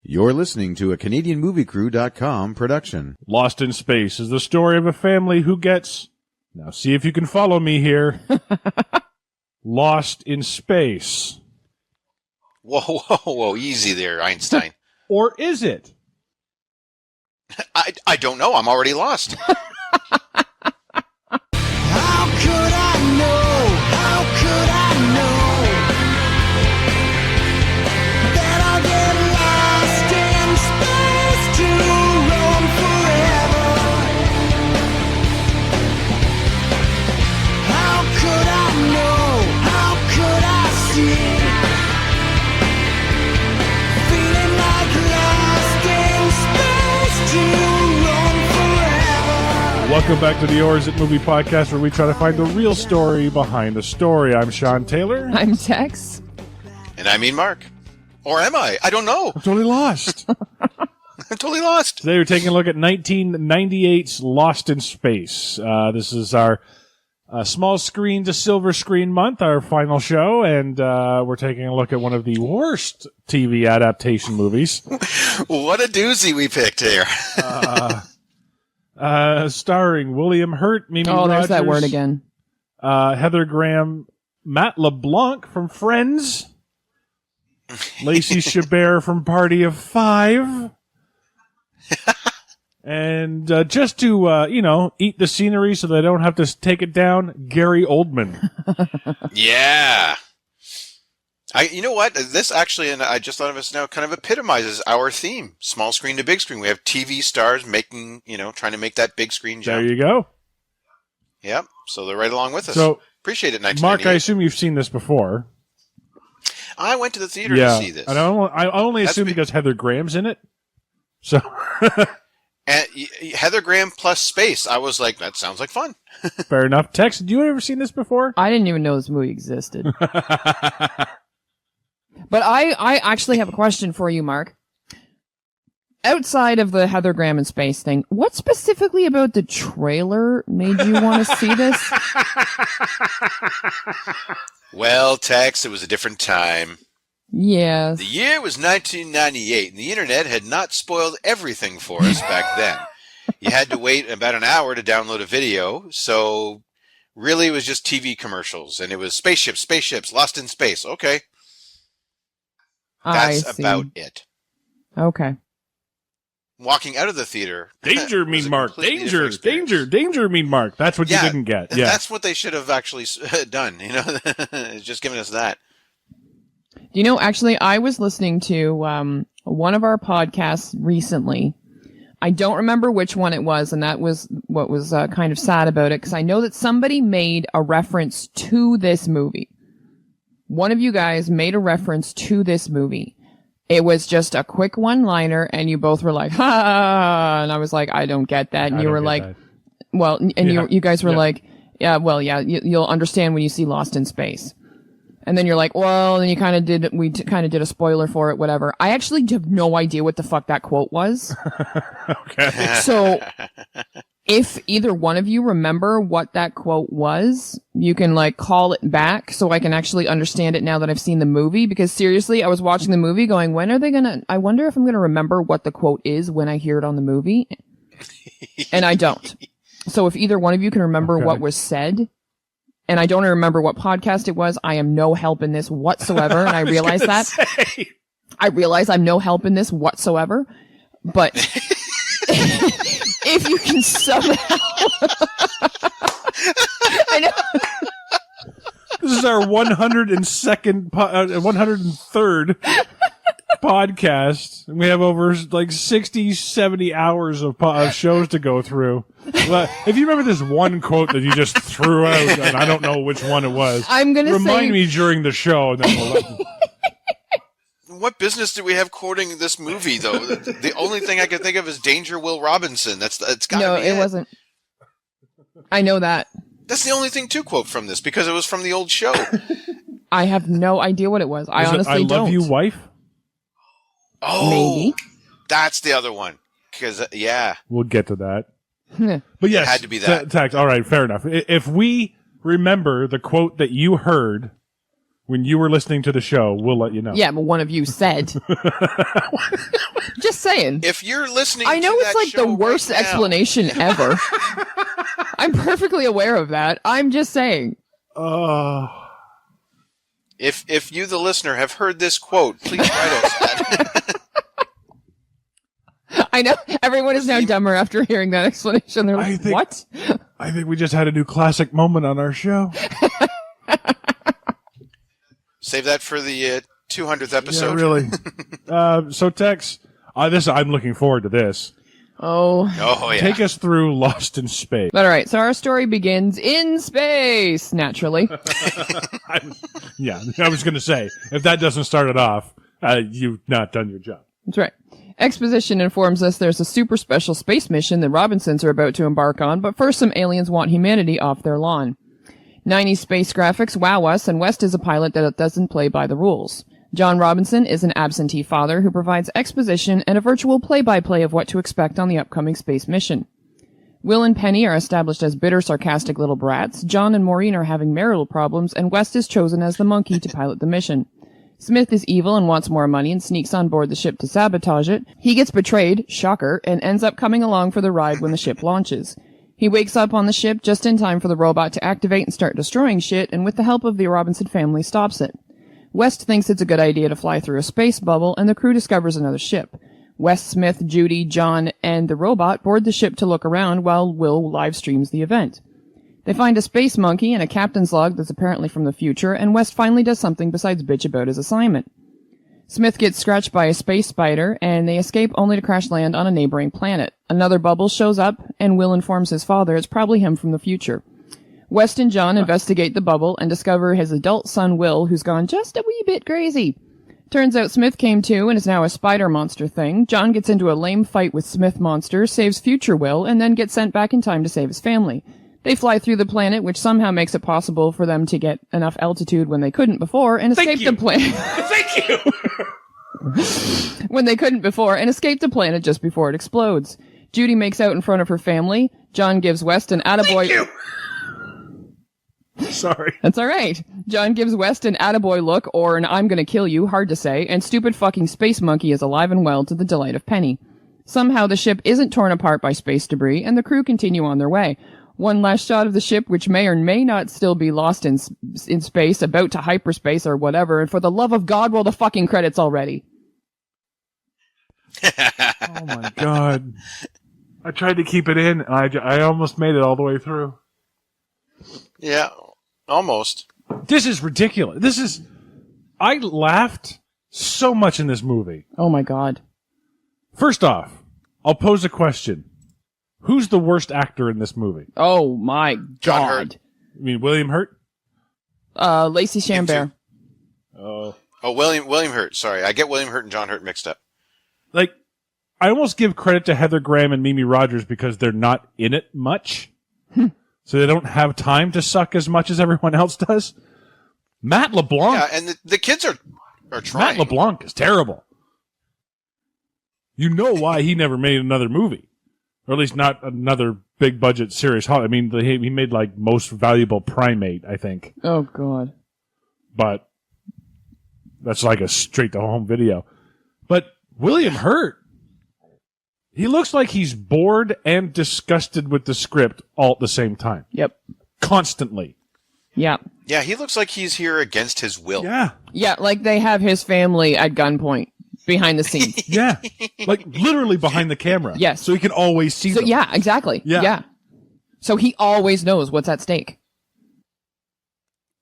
You're listening to a CanadianMovieCrew.com production. Lost in Space is the story of a family who gets, now see if you can follow me here, lost in space. Whoa, whoa, whoa, easy there, Einstein. Or is it? I don't know, I'm already lost. How could I know? How could I know that I'll get lost in space to roam forever? How could I know? How could I see? Feeling like lost in space to roam forever. Welcome back to the Or Is It Movie Podcast, where we try to find the real story behind the story. I'm Sean Taylor. I'm Tex. And I mean Mark. Or am I? I don't know. I'm totally lost. I'm totally lost. Today we're taking a look at 1998's Lost in Space. This is our small screen to silver screen month, our final show, and we're taking a look at one of the worst TV adaptation movies. What a doozy we picked here. Starring William Hurt, Mimi Oh, Rogers, there's that word again. Heather Graham, Matt LeBlanc from Friends, Lacey Chabert from Party of Five, and just to, eat the scenery so they don't have to take it down, Gary Oldman. Yeah. You know what? This actually, and I just thought of this now, kind of epitomizes our theme. Small screen to big screen. We have TV stars making, trying to make that big screen jump. There you go. Yep. So they're right along with us. So, appreciate it, Mark, I assume you've seen this before. I went to the theater to see this. And I only assume because Heather Graham's in it. So... And Heather Graham plus space. I was like, that sounds like fun. Fair enough. Tex, had you ever seen this before? I didn't even know this movie existed. But I actually have a question for you, Mark. Outside of the Heather Graham and space thing, what specifically about the trailer made you want to see this? Well, Tex, it was a different time. Yes. The year was 1998, and the internet had not spoiled everything for us back then. You had to wait about an hour to download a video, so really it was just TV commercials, and it was spaceships, lost in space. Okay. That's about it. Okay. Walking out of the theater. Danger, mean Mark. Danger, mean Mark. That's what you didn't get. Yeah. That's what they should have actually done, just giving us that. Actually, I was listening to one of our podcasts recently. I don't remember which one it was, and that was what was kind of sad about it, because I know that somebody made a reference to this movie. One of you guys made a reference to this movie. It was just a quick one-liner, and you both were like, ha! And I was like, I don't get that. And you were like, well, and you guys were like, yeah, well, yeah, you'll understand when you see Lost in Space. And then you're like, well, and you kind of did, we kind of did a spoiler for it, whatever. I actually have no idea what the fuck that quote was. Okay. So, if either one of you remember what that quote was, you can call it back so I can actually understand it now that I've seen the movie. Because seriously, I was watching the movie going, when are they I wonder if I'm gonna remember what the quote is when I hear it on the movie. And I don't. So if either one of you can remember what was said, and I don't remember what podcast it was, I am no help in this whatsoever, and I realize that. I realize I'm no help in this whatsoever, but if you can somehow... I know. This is our 103rd podcast. We have over 60, 70 hours of shows to go through. Well, if you remember this one quote that you just threw out, and I don't know which one it was, I'm gonna remind me during the show. And then What business do we have quoting this movie, though? The only thing I can think of is Danger Will Robinson. It's got to be it wasn't. I know that. That's the only thing to quote from this, because it was from the old show. I have no idea what it was. I honestly don't. I love you, wife? Oh, maybe. That's the other one. Because, We'll get to that. But yes, it had to be that. All right, fair enough. If we remember the quote that you heard when you were listening to the show, we'll let you know. Yeah, but one of you said. Just saying. If you're listening I know to it's that like the show worst right now, explanation ever. I'm perfectly aware of that. I'm just saying. If you, the listener, have heard this quote, please write us. I know everyone is now dumber after hearing that explanation. They're like, what? I think we just had a new classic moment on our show. Save that for the 200th episode. Yeah, really. So, Tex, I'm looking forward to this. Oh, yeah. Take us through Lost in Space. All right, so our story begins in space, naturally. Yeah, I was going to say, if that doesn't start it off, you've not done your job. That's right. Exposition informs us there's a super special space mission the Robinsons are about to embark on, but first some aliens want humanity off their lawn. 90s space graphics wow us, and West is a pilot that doesn't play by the rules. John Robinson is an absentee father who provides exposition and a virtual play-by-play of what to expect on the upcoming space mission. Will and Penny are established as bitter, sarcastic little brats. John and Maureen are having marital problems, and West is chosen as the monkey to pilot the mission. Smith is evil and wants more money and sneaks on board the ship to sabotage it. He gets betrayed, shocker, and ends up coming along for the ride when the ship launches. He wakes up on the ship just in time for the robot to activate and start destroying shit, and with the help of the Robinson family stops it. West thinks it's a good idea to fly through a space bubble, and the crew discovers another ship. West, Smith, Judy, John, and the robot board the ship to look around while Will live streams the event. They find a space monkey and a captain's log that's apparently from the future, and West finally does something besides bitch about his assignment. Smith gets scratched by a space spider, and they escape only to crash land on a neighboring planet. Another bubble shows up, and Will informs his father it's probably him from the future. West and John investigate the bubble and discover his adult son Will, who's gone just a wee bit crazy. Turns out Smith came to and is now a spider monster thing. John gets into a lame fight with Smith monster, saves future Will, and then gets sent back in time to save his family. They fly through the planet, which somehow makes it possible for them to get enough altitude when they couldn't before, and escape the planet. Thank you! When they couldn't before, and escape the planet just before it explodes. Judy makes out in front of her family. John gives West an attaboy. Thank you! Sorry. That's alright. John gives West an attaboy look, or an I'm gonna kill you, hard to say, and stupid fucking space monkey is alive and well to the delight of Penny. Somehow the ship isn't torn apart by space debris, and the crew continue on their way. One last shot of the ship, which may or may not still be lost in space, about to hyperspace or whatever, and for the love of God, roll the fucking credits already. Oh my God. I tried to keep it in, and I almost made it all the way through. Yeah, almost. This is ridiculous. I laughed so much in this movie. Oh my God. First off, I'll pose a question. Who's the worst actor in this movie? Oh my John Hurt. God. You mean William Hurt? Lacey Chambert. Oh. Oh, William Hurt. Sorry, I get William Hurt and John Hurt mixed up. Like, I almost give credit to Heather Graham and Mimi Rogers because they're not in it much. So they don't have time to suck as much as everyone else does. Matt LeBlanc. Yeah, and the kids are trying. Matt LeBlanc is terrible. You know why he never made another movie. Or at least not another big budget serious Hollywood. I mean, he made like Most Valuable Primate, I think. Oh God. But that's like a straight to home video. But William Hurt, he looks like he's bored and disgusted with the script all at the same time. Yep. Constantly. Yeah. Yeah, he looks like he's here against his will. Yeah. Yeah, like they have his family at gunpoint behind the scenes. Yeah. Like literally behind the camera. Yes. So he can always see them. Yeah, exactly. Yeah. So he always knows what's at stake.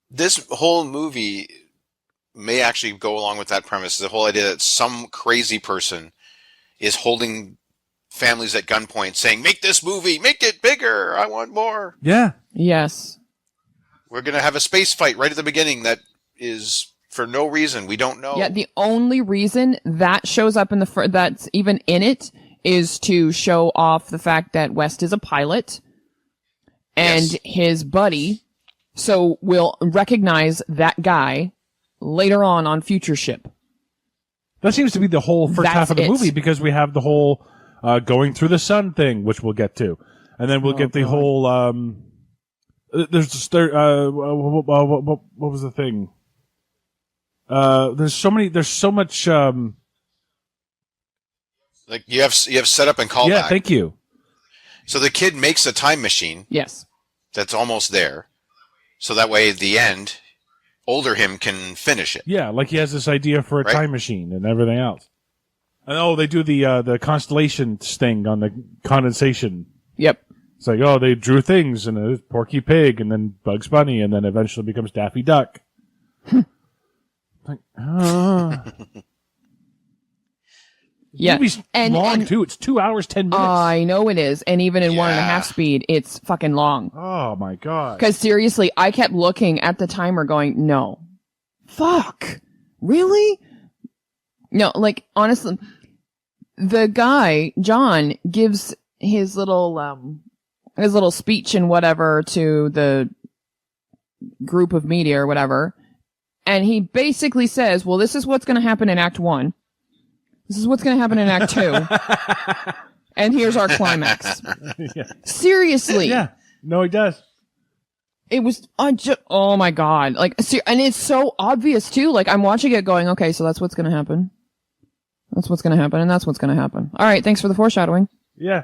This whole movie may actually go along with that premise. The whole idea that some crazy person is holding families at gunpoint saying, make this movie, make it bigger, I want more. Yeah. Yes. We're going to have a space fight right at the beginning that is for no reason. We don't know. Yeah, the only reason that shows up in the that's even in it is to show off the fact that West is a pilot and Yes. his buddy, so we'll recognize that guy later on future ship. That seems to be the whole first That's half of the it. movie because we have the whole going through the sun thing, which we'll get to. And then we'll get the whole what was the thing? There's so much. Like you have setup and callback. Yeah, thank you. So the kid makes a time machine. Yes. That's almost there. So that way, at the end, older him can finish it. Yeah, like he has this idea for a time machine and everything else. And they do the constellations thing on the condensation. Yep. It's like, they drew things, and a Porky Pig, and then Bugs Bunny, and then eventually becomes Daffy Duck. Like, Yeah, movie's long too. It's 2 hours 10 minutes. I know it is, and even in 1.5 speed, it's fucking long. Oh my god! Because seriously, I kept looking at the timer, going, "No, fuck, really? No." Like honestly, the guy John gives his little speech and whatever to the group of media or whatever, and he basically says, "Well, this is what's going to happen in Act 1. This is what's going to happen in Act 2. And here's our climax." Yeah. Seriously. Yeah. No, he does. It was, oh my god. Like, and it's so obvious too. Like, I'm watching it going, okay, so that's what's going to happen. That's what's going to happen, and that's what's going to happen. All right, thanks for the foreshadowing. Yeah.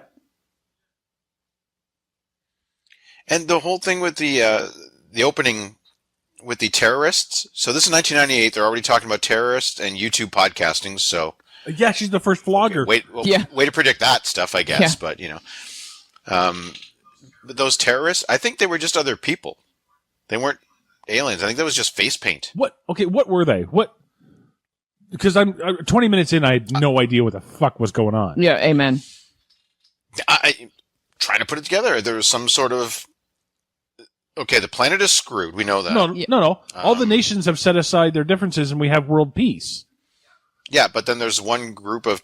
And the whole thing with the opening with the terrorists. So this is 1998. They're already talking about terrorists and YouTube podcasting. So yeah, she's the first vlogger. Way to predict that stuff, I guess. Yeah. But but those terrorists, I think they were just other people. They weren't aliens. I think that was just face paint. What? Okay, what were they? What? Because I'm 20 minutes in, I had no idea what the fuck was going on. Yeah, amen. I trying to put it together. There was some sort of the planet is screwed. We know that. No. All the nations have set aside their differences, and we have world peace. Yeah, but then there's one group of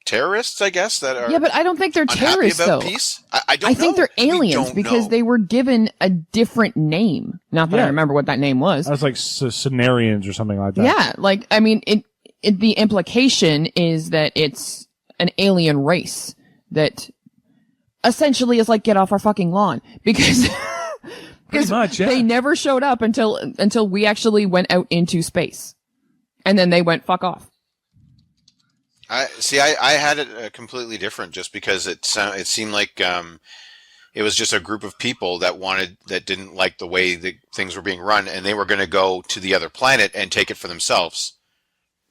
terrorists, I guess, that are but I don't think they're terrorists, about though. Peace. I don't know. think they're aliens because they were given a different name. Not that I remember what that name was. I was like Cenarians or something like that. Yeah, like, I mean, the implication is that it's an alien race that essentially is like, get off our fucking lawn. Because pretty much, yeah. They never showed up until we actually went out into space. And then they went, fuck off. I had it completely different, just because it seemed like it was just a group of people that didn't like the way the things were being run, and they were going to go to the other planet and take it for themselves.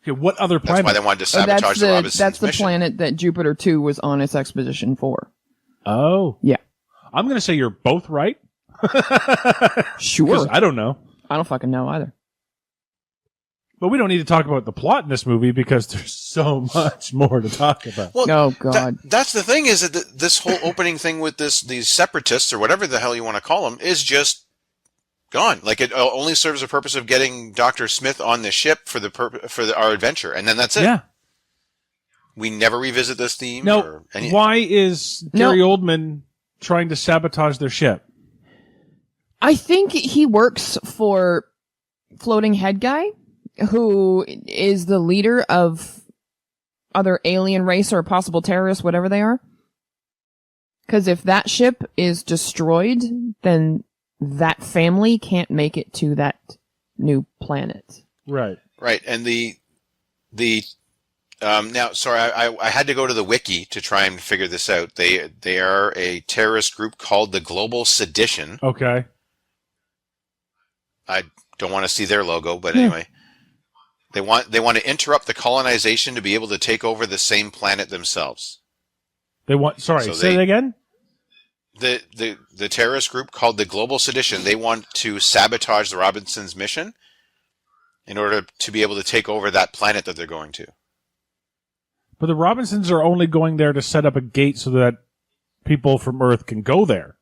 Okay, what other planet? That's why they wanted to sabotage the Robinson's That's the mission. planet that Jupiter 2 was on its expedition for. Oh. Yeah. I'm going to say you're both right. Sure. I don't know. I don't fucking know either. But we don't need to talk about the plot in this movie because there's so much more to talk about. Well, oh, God. That's the thing, is that this whole opening thing with these separatists, or whatever the hell you want to call them, is just gone. Like, it only serves the purpose of getting Dr. Smith on the ship for our adventure, and then that's it. Yeah. We never revisit this theme. No. Why is Gary Oldman trying to sabotage their ship? I think he works for Floating Head Guy, who is the leader of other alien race or possible terrorists, whatever they are. Because if that ship is destroyed, then that family can't make it to that new planet. Right. Right. And now, sorry, I had to go to the wiki to try and figure this out. They are a terrorist group called the Global Sedition. Okay. I don't want to see their logo, but anyway. They want to interrupt the colonization to be able to take over the same planet themselves. Say that again? The terrorist group called the Global Sedition, they want to sabotage the Robinsons' mission in order to be able to take over that planet that they're going to. But the Robinsons are only going there to set up a gate so that people from Earth can go there.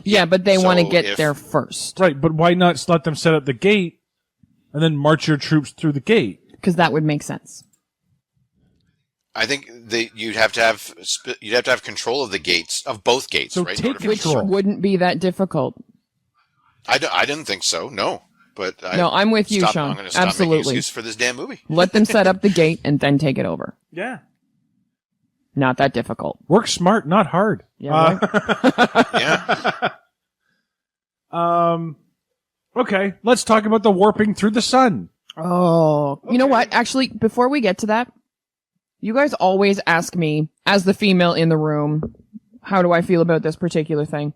Yeah, but they want to get there first. Right, but why not let them set up the gate and then march your troops through the gate? Because that would make sense. I think you'd have to have control of the gates, of both gates, so right? Take Which control. wouldn't be that difficult. I didn't think so. No, but I'm with you, Sean. I'm going to stop making Absolutely. excuses for this damn movie. Let them set up the gate and then take it over. Yeah. Not that difficult. Work smart, not hard. Yeah. Right? Yeah. Okay, let's talk about the warping through the sun. Oh, you know what? Actually, before we get to that, you guys always ask me, as the female in the room, how do I feel about this particular thing?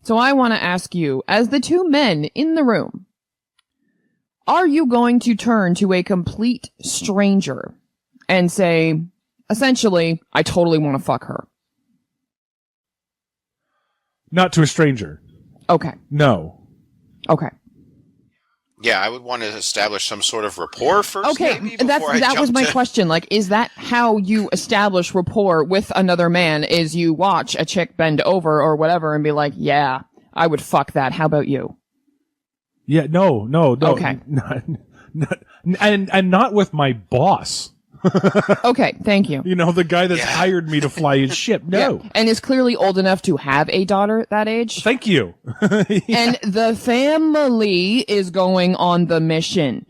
So I want to ask you, as the two men in the room, are you going to turn to a complete stranger and say, essentially, I totally want to fuck her? Not to a stranger. Okay. No. Okay. Yeah, I would want to establish some sort of rapport first. Okay, maybe, before I that jump was my to- question. Like, is that how you establish rapport with another man? Is you watch a chick bend over or whatever and be like, yeah, I would fuck that. How about you? Yeah, no. Okay. And not with my boss. Okay, thank you. You know, the guy that's Yeah. hired me to fly his ship. No. Yeah, and is clearly old enough to have a daughter that age. Thank you. And the family is going on the mission.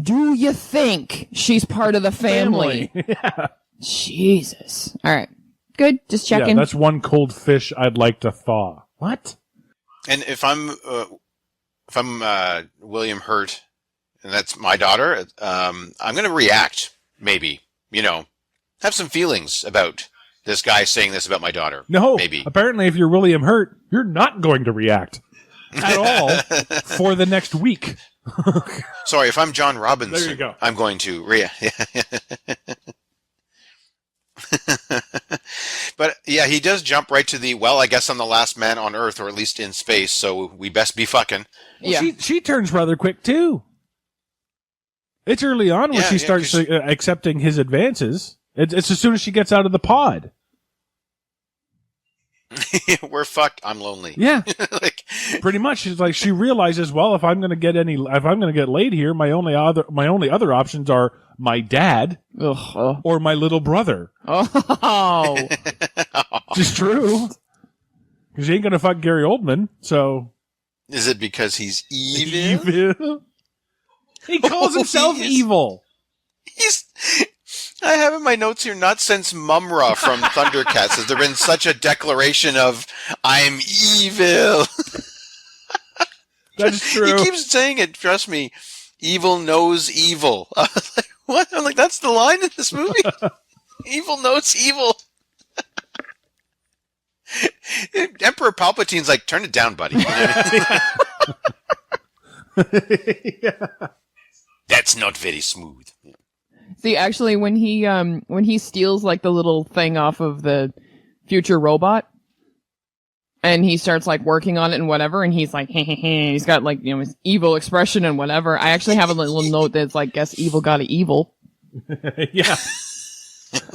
Do you think she's part of the family? Yeah. Jesus. All right. Good. Just checking. Yeah, that's one cold fish I'd like to thaw. What? And if I'm William Hurt, and that's my daughter, I'm going to react. Maybe, have some feelings about this guy saying this about my daughter. No. Maybe. Apparently, if you're William Hurt, you're not going to react at all for the next week. Sorry, if I'm John Robinson, There you go. I'm going to react. But yeah, he does jump right to I guess I'm the last man on Earth, or at least in space, so we best be fucking. Yeah. She turns rather quick, too. It's early on when Yeah, she yeah, starts 'cause- accepting his advances. It's as soon as she gets out of the pod. We're fucked. I'm lonely. Yeah, Like, pretty much. She's like, she realizes, well, if I'm going to get laid here, my only other options are my dad Ugh. or my little brother. Oh. Which is true. Because she ain't going to fuck Gary Oldman, so. is it because he's evil? Evil. He calls himself He is- evil. I have in my notes here, not since Mumra from Thundercats has there been such a declaration of, I'm evil. That's true. He keeps saying it, trust me. Evil knows evil. I was like, what? I'm like, that's the line in this movie? Evil knows evil. Emperor Palpatine's like, turn it down, buddy. You know what I mean? Yeah. That's not very smooth. See, actually, when he steals like the little thing off of the future robot, and he starts like working on it and whatever, and he's like, he's got like his evil expression and whatever. I actually have a little note that's like, guess evil got evil. Yeah.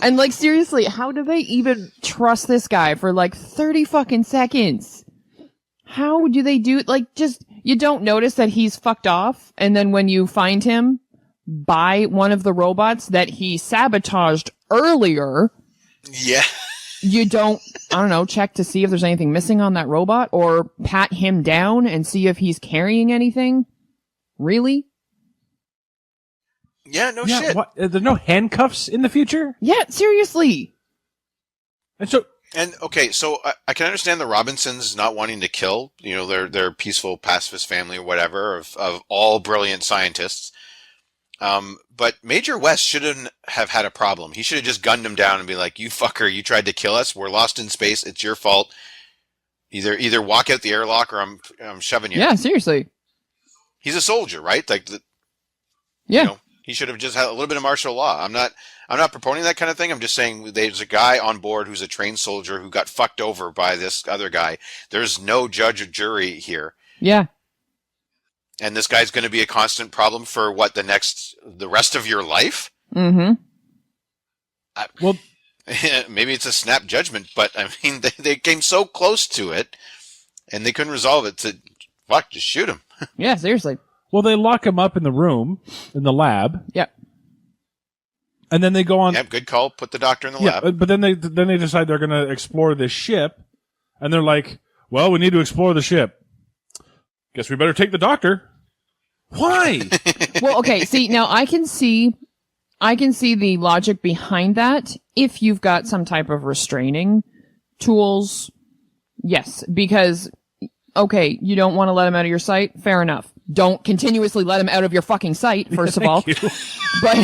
And like seriously, how do they even trust this guy for like 30 fucking seconds? How do they do it? Like, just you don't notice that he's fucked off, and then when you find him by one of the robots that he sabotaged earlier, Yeah. you don't, I don't know, check to see if there's anything missing on that robot or pat him down and see if he's carrying anything. Really? Yeah, no Yeah, shit. what? There's no handcuffs in the future? Yeah, seriously. And so, And okay, so I can understand the Robinsons not wanting to kill, their peaceful pacifist family or whatever of all brilliant scientists. But Major West shouldn't have had a problem. He should have just gunned him down and be like, "You fucker, you tried to kill us. We're lost in space. It's your fault. Either walk out the airlock or I'm shoving you." Yeah, seriously. He's a soldier, right? Like Yeah. he should have just had a little bit of martial law. I'm not proponing that kind of thing. I'm just saying there's a guy on board who's a trained soldier who got fucked over by this other guy. There's no judge or jury here. Yeah. And this guy's going to be a constant problem for the rest of your life? Mm-hmm. well, Maybe it's a snap judgment, but I mean, they came so close to it and they couldn't resolve it to, just shoot him. Yeah, seriously. well, they lock him up in the room, in the lab, Yeah. and then they go on. Yep, good call. Put the doctor in the Yeah, lab. but then they decide they're going to explore this ship, and they're like, well, we need to explore the ship. Guess we better take the doctor. Why? Well, okay, see, now I can see the logic behind that if you've got some type of restraining tools. Yes, because, okay, you don't want to let him out of your sight. Fair enough. Don't continuously let him out of your fucking sight, first of all. You. But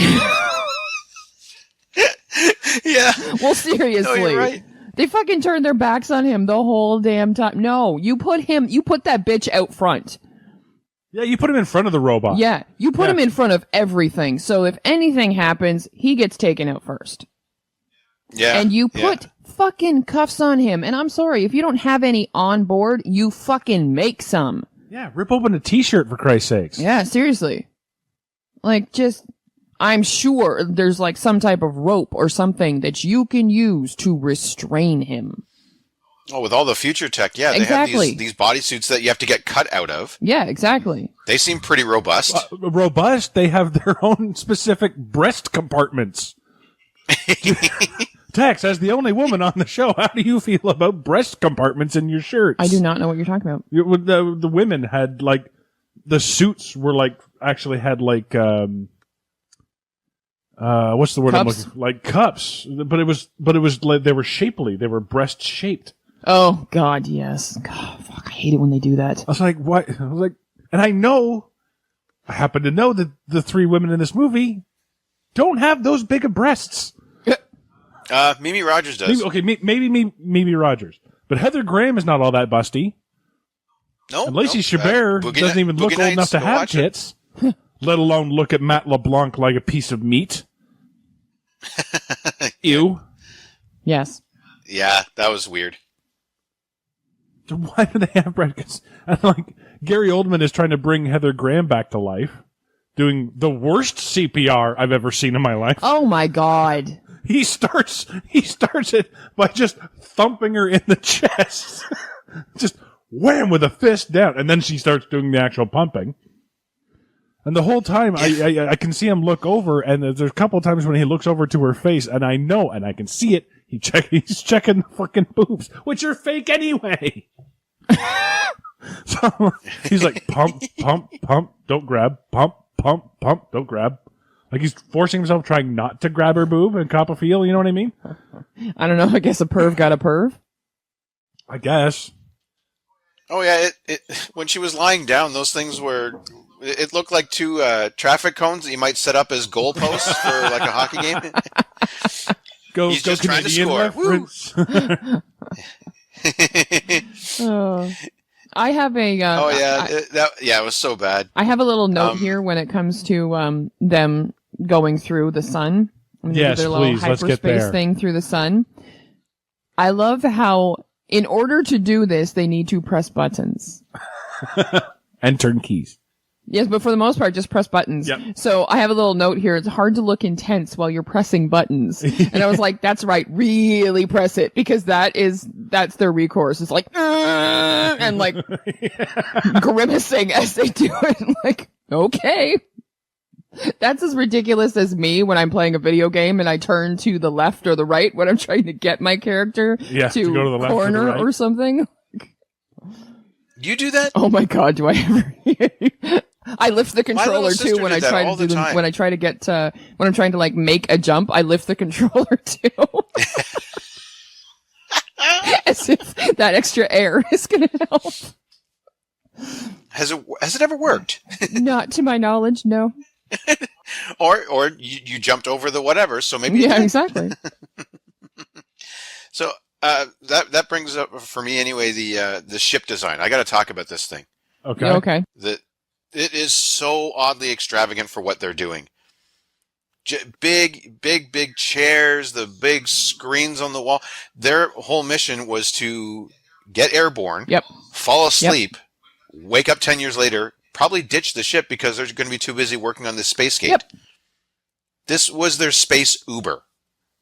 Yeah. well, seriously. No, you're right. They fucking turned their backs on him the whole damn time. No, you put that bitch out front. Yeah, you put him in front of the robot. Yeah, you put him in front of everything. So if anything happens, he gets taken out first. Yeah. And you put fucking cuffs on him. And I'm sorry, if you don't have any on board, you fucking make some. Yeah, rip open a t-shirt for Christ's sakes. Yeah, seriously. Like, I'm sure there's like some type of rope or something that you can use to restrain him. Oh, with all the future tech, yeah, they Exactly. have these bodysuits that you have to get cut out of. Yeah, exactly. They seem pretty robust. Robust, they have their own specific breast compartments. Tex, as the only woman on the show, how do you feel about breast compartments in your shirts? I do not know what you're talking about. The women had like, the suits were like, actually had like, what's the word I'm Cups? looking for? Like cups. But it was like, they were shapely. They were breast shaped. Oh, God, yes. God, fuck, I hate it when they do that. I was like, what? I was like, and I happen to know that the three women in this movie don't have those big of breasts. Mimi Rogers does. Maybe Mimi Rogers. But Heather Graham is not all that busty. No. And Lacey Chabert doesn't even look old enough to have tits, let alone look at Matt LeBlanc like a piece of meat. Ew. Yes. Yeah, that was weird. Why do they have breasts? And like, Gary Oldman is trying to bring Heather Graham back to life, doing the worst CPR I've ever seen in my life. Oh, my God. He starts it by just thumping her in the chest. Just wham with a fist down. And then she starts doing the actual pumping. And the whole time, I can see him look over, and there's a couple times when he looks over to her face, and I know, and I can see it, he's checking the fucking boobs, which are fake anyway. So he's like, pump, pump, pump, don't grab, pump, pump, pump, don't grab. Like he's forcing himself trying not to grab her boob and cop a feel, you know what I mean? I don't know, I guess a perv got a perv. I guess. Oh yeah, it when she was lying down, those things were. It looked like two traffic cones that you might set up as goalposts for like a hockey game. He's just trying to score. I have a. It was so bad. I have a little note here when it comes to them going through the sun. Yes, their please, little let's get hyperspace there. thing through the sun. I love how, in order to do this, they need to press buttons. And turn keys. Yes, but for the most part, just press buttons. Yep. So I have a little note here. It's hard to look intense while you're pressing buttons. And I was like, that's right. Really press it, because that's their recourse. It's like, and like grimacing as they do it. I'm like, okay. That's as ridiculous as me when I'm playing a video game and I turn to the left or the right when I'm trying to get my character to go to the left or the corner right. or something. You do that? Oh my God, do I ever? I lift the controller too when I try to do when I try to get when I'm trying to like make a jump. I lift the controller too, as if that extra air is going to help. Has it ever worked? Not to my knowledge, no. or you jumped over the whatever, so maybe. Yeah, exactly. So that brings up for me anyway the ship design. I got to talk about this thing. Okay. Yeah, okay. It is so oddly extravagant for what they're doing. Big chairs, the big screens on the wall. Their whole mission was to get airborne, Yep. fall asleep, wake up 10 years later, probably ditch the ship because they're going to be too busy working on this spacescape. Yep. This was their space Uber.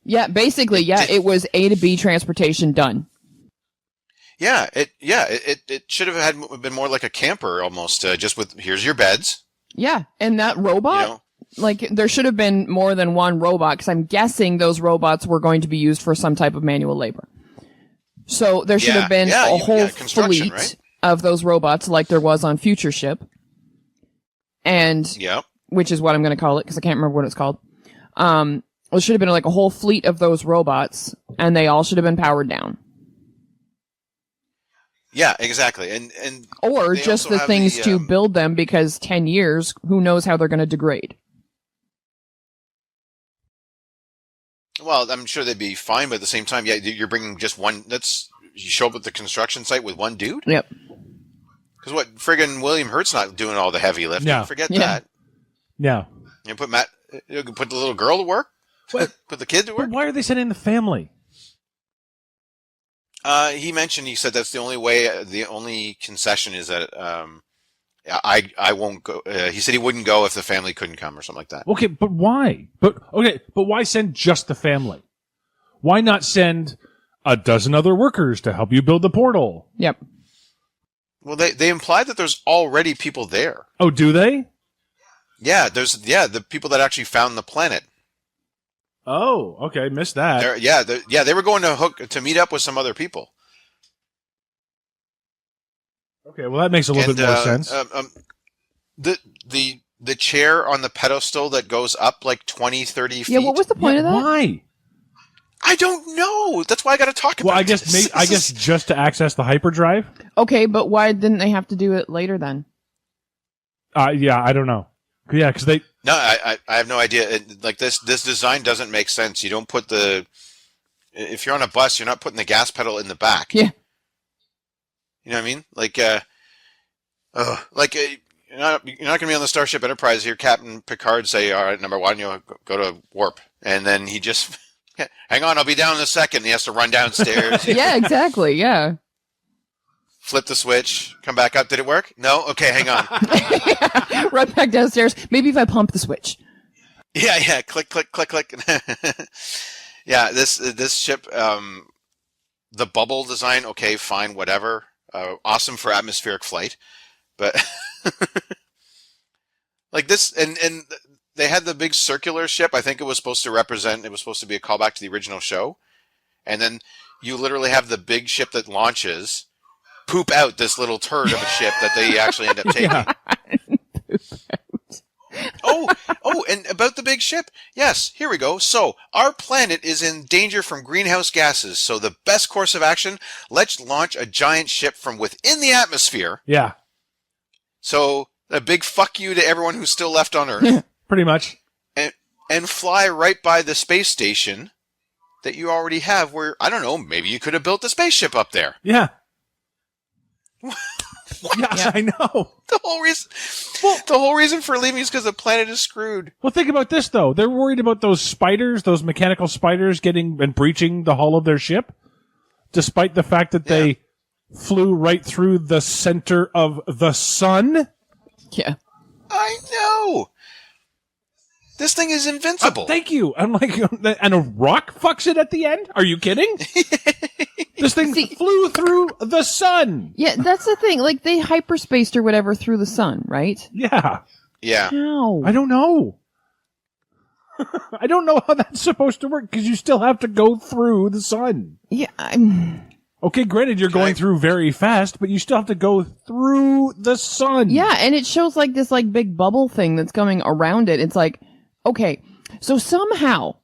Yeah, basically, it was A to B transportation done. Yeah, it should have been more like a camper almost, just with here's your beds. Yeah, and that robot, like there should have been more than one robot, because I'm guessing those robots were going to be used for some type of manual labor. So there should have been a whole fleet of those robots, like there was on Future Ship, and which is what I'm going to call it because I can't remember what it's called. It should have been like a whole fleet of those robots, and they all should have been powered down. Yeah, exactly. And Or they just also the have things to build them, because 10 years, who knows how they're going to degrade. Well, I'm sure they'd be fine, but at the same time, yeah, you're bringing just one. You show up at the construction site with one dude. Yep. Because what friggin' William Hurt's not doing all the heavy lifting. Yeah. Forget Yeah. that. Yeah. You can put the little girl to work. What? Put the kid to But work. why are they sending the family? He said that's the only way. The only concession is that I won't go. He said he wouldn't go if the family couldn't come or something like that. Okay, but why? But why send just the family? Why not send a dozen other workers to help you build the portal? Yep. Well, they implied that there's already people there. Oh, do they? Yeah, the people that actually found the planet. Oh, okay, missed that. They were going to meet up with some other people. Okay, well that makes a little bit more sense. The chair on the pedestal that goes up like 20, 30 feet. Yeah, what was the point of that? Why? I don't know. That's why I got to talk about. Well, I guess just to access the hyperdrive. Okay, but why didn't they have to do it later then? Yeah, I don't know. Yeah, because they. No, I have no idea. Like this design doesn't make sense. You don't put if you're on a bus, you're not putting the gas pedal in the back. Yeah. You know what I mean? Like, you're not going to be on the Starship Enterprise here. Captain Picard say, "All right, number one, you'll go to warp," and then he just, hang on, I'll be down in a second. He has to run downstairs. Yeah, exactly. Yeah. Flip the switch, come back up. Did it work? No? Okay, hang on. Right back downstairs. Maybe if I pump the switch. Yeah. Click, click, click, click. Yeah, this ship, the bubble design, okay, fine, whatever. Awesome for atmospheric flight. But like this, and they had the big circular ship. I think it was supposed to be a callback to the original show. And then you literally have the big ship that launches poop out this little turd of a ship that they actually end up taking. Yeah. Oh, and about the big ship. Yes, here we go. So, our planet is in danger from greenhouse gases. So, the best course of action, let's launch a giant ship from within the atmosphere. Yeah. So, a big fuck you to everyone who's still left on Earth. Pretty much. And fly right by the space station that you already have where, I don't know, maybe you could have built a spaceship up there. Yeah. Yeah. I know. The whole reason for leaving is because the planet is screwed. Well, think about this, though. They're worried about those spiders, those mechanical spiders getting and breaching the hull of their ship, despite the fact that they flew right through the center of the sun. Yeah. I know. This thing is invincible. Thank you. I'm like, and a rock fucks it at the end? Are you kidding? This thing flew through the sun. Yeah, that's the thing. Like, they hyperspaced or whatever through the sun, right? Yeah. Yeah. How? I don't know. I don't know how that's supposed to work, because you still have to go through the sun. Yeah, Okay, granted, you're going through very fast, but you still have to go through the sun. yeah, and it shows like this like big bubble thing that's coming around it. It's like, okay, so somehow,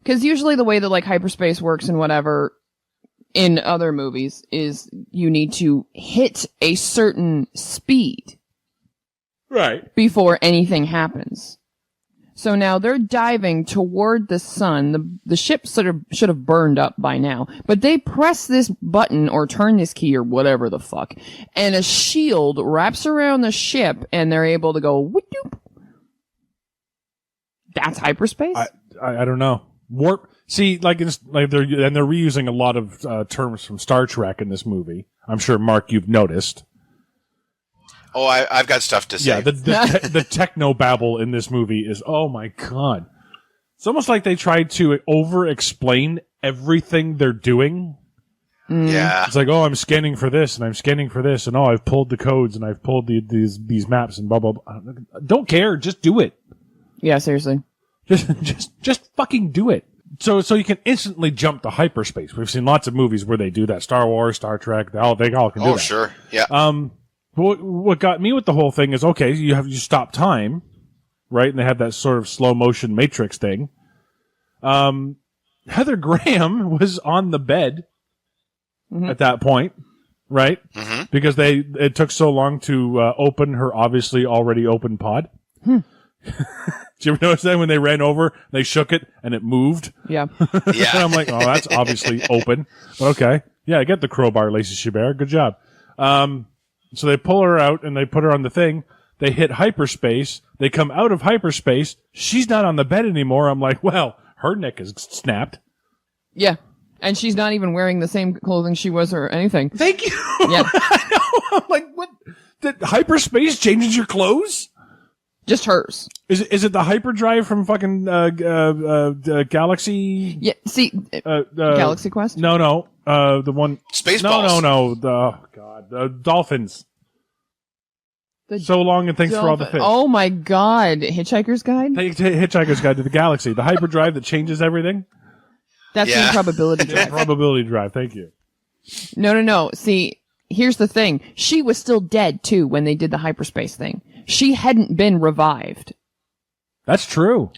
because usually the way that like hyperspace works and whatever in other movies is you need to hit a certain speed Right. before anything happens. So now they're diving toward the sun. The ship sort of should have burned up by now, but they press this button or turn this key or whatever the fuck, and a shield wraps around the ship, and they're able to go whoop-doop. That's hyperspace? I don't know. Warp. See, they're reusing a lot of terms from Star Trek in this movie. I'm sure, Mark, you've noticed. Oh, I've got stuff to say. Yeah, the techno babble in this movie is, oh my god. It's almost like they tried to over-explain everything they're doing. Yeah. It's like, oh, I'm scanning for this, and I'm scanning for this, and oh, I've pulled the codes, and I've pulled these maps, and blah, blah, blah. Don't care, just do it. Yeah, seriously. Just fucking do it. So you can instantly jump to hyperspace. We've seen lots of movies where they do that. Star Wars, Star Trek, they all can do that. Oh, sure. Yeah. What got me with the whole thing is, okay, you stop time, right? And they have that sort of slow motion Matrix thing. Heather Graham was on the bed at that point. right? Mm-hmm. Because it took so long to open her obviously already open pod. Did you ever notice that when they ran over, they shook it and it moved? Yeah. Yeah. And I'm like, oh, that's obviously open. But okay. Yeah, I get the crowbar, Lacey Chabert. Good job. So they pull her out and they put her on the thing. They hit hyperspace. They come out of hyperspace. She's not on the bed anymore. I'm like, well, her neck is snapped. Yeah. And she's not even wearing the same clothing she was or anything. Thank you. Yeah. I know. I'm like, what? Did hyperspace changes your clothes? Just hers. Is it the hyperdrive from fucking Galaxy? Yeah. See, Galaxy Quest? No. The one. Spaceballs. No. The dolphins. So long and thanks for all the fish. Oh my God. Hitchhiker's Guide? Hitchhiker's Guide to the Galaxy. The hyperdrive that changes everything. That's the probability drive. Probability drive. Thank you. No. See, here's the thing. She was still dead, too, when they did the hyperspace thing. She hadn't been revived. That's true.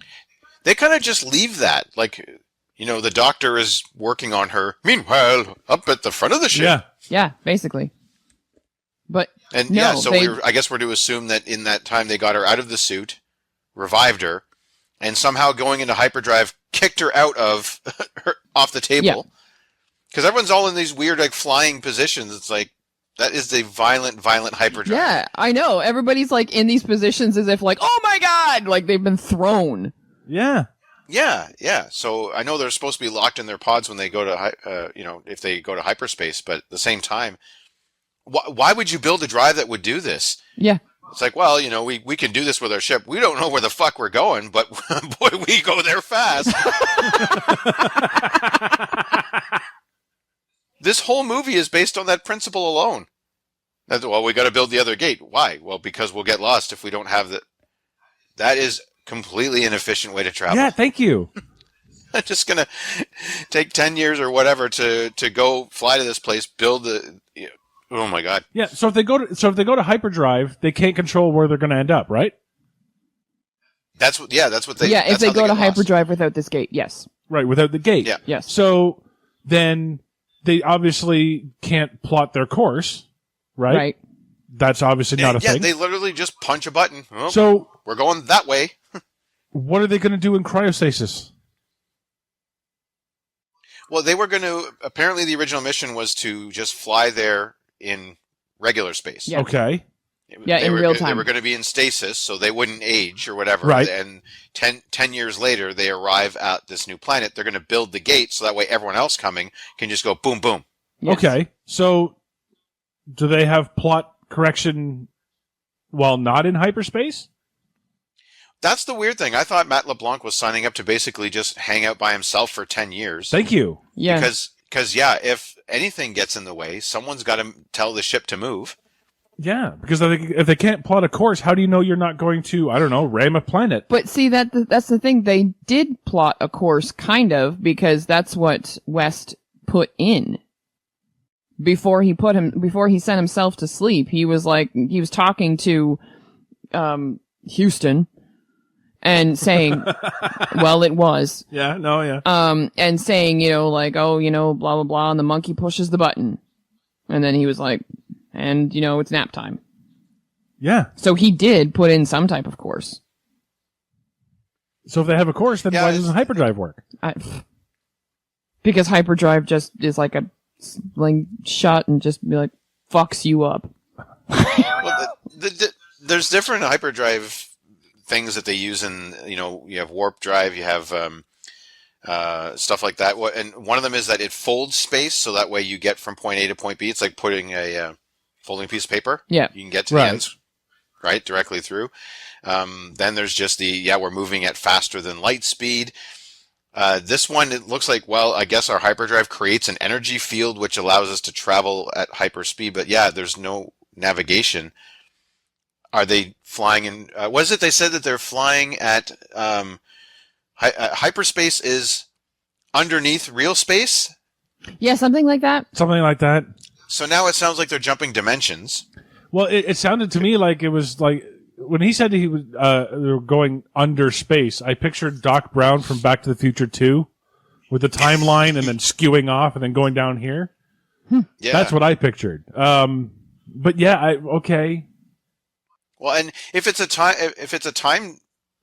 They kind of just leave that. Like, the doctor is working on her. Meanwhile, up at the front of the ship. Yeah, basically. But And no, so I guess we're to assume that in that time they got her out of the suit, revived her, and somehow going into hyperdrive kicked her out of off the table. Because everyone's all in these weird flying positions. It's like that is the violent hyperdrive. Yeah, I know. Everybody's in these positions as if oh my God, they've been thrown. Yeah. Yeah. So I know they're supposed to be locked in their pods when they go to if they go to hyperspace, but at the same time, why would you build a drive that would do this? Yeah. It's like, well, we can do this with our ship. We don't know where the fuck we're going, but boy, we go there fast. This whole movie is based on that principle alone. Well, we got to build the other gate. Why? Well, because we'll get lost if we don't have the. That is completely inefficient way to travel. Yeah, thank you. I'm just gonna take 10 years or whatever to go fly to this place, build the. Oh my God. Yeah. So if they go to hyperdrive, they can't control where they're going to end up, right? That's what they. Yeah, if they go to lost. hyperdrive without this gate, yes. Right, without the gate. Yeah. Yes. So then they obviously can't plot their course, right? Right. That's obviously not a thing. Yeah, they literally just punch a button. Oh, So we're going that way. what are they going to do in cryostasis? Well, they were going to. Apparently, the original mission was to just fly there in regular space. Yeah. Okay. Yeah, in real time. They were going to be in stasis, so they wouldn't age or whatever. Right. And 10 years later, they arrive at this new planet. They're going to build the gate so that way everyone else coming can just go boom, boom. Yes. Okay. So do they have plot correction while not in hyperspace? That's the weird thing. I thought Matt LeBlanc was signing up to basically just hang out by himself for 10 years. Thank you. Yeah. Because if anything gets in the way, someone's got to tell the ship to move. Yeah, because if they can't plot a course, how do you know you're not going to, I don't know, ram a planet? But see, that's the thing. They did plot a course, kind of, because that's what West put in. Before he sent himself to sleep, he was talking to, Houston and saying, well, it was. Yeah, no, yeah. And saying, blah, blah, blah, and the monkey pushes the button. And then he was like, and, it's nap time. Yeah. So he did put in some type of course. So if they have a course, then why doesn't hyperdrive work? Because hyperdrive just is like a shot and just be like, fucks you up. Well, there's different hyperdrive things that they use in, you have warp drive, you have stuff like that. And one of them is that it folds space, so that way you get from point A to point B. It's like putting a folding piece of paper. Yeah. You can get to the ends, right, directly through. Then there's just we're moving at faster than light speed. This one, it looks like, well, I guess our hyperdrive creates an energy field which allows us to travel at hyperspeed. But yeah, there's no navigation. Are they flying in? What is it? They said that they're flying at hyperspace is underneath real space. Yeah, something like that. Something like that. So now it sounds like they're jumping dimensions. Well, it sounded to me like it was like when he said he was they were going under space. I pictured Doc Brown from Back to the Future 2 with the timeline and then skewing off and then going down here. Yeah. That's what I pictured. But yeah, okay. Well, and if it's a time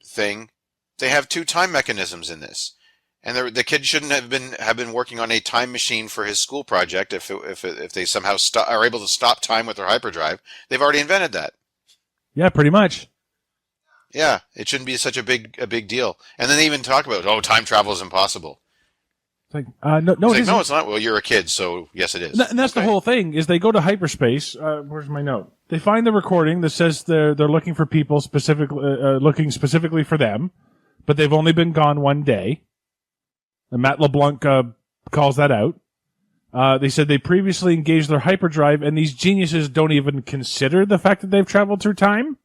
thing, they have 2 time mechanisms in this, and the kid shouldn't have been working on a time machine for his school project if they somehow are able to stop time with their hyperdrive. They've already invented that. Yeah, pretty much. Yeah, it shouldn't be such a big deal. And then they even talk about, time travel is impossible. It's like, no, It's it like, isn't. no, it's not. Well, you're a kid, so yes, it is. And that's the whole thing, is they go to hyperspace. Where's my note? They find the recording that says they're looking for people looking specifically for them, but they've only been gone 1 day. And Matt LeBlanc calls that out. They said they previously engaged their hyperdrive, and these geniuses don't even consider the fact that they've traveled through time?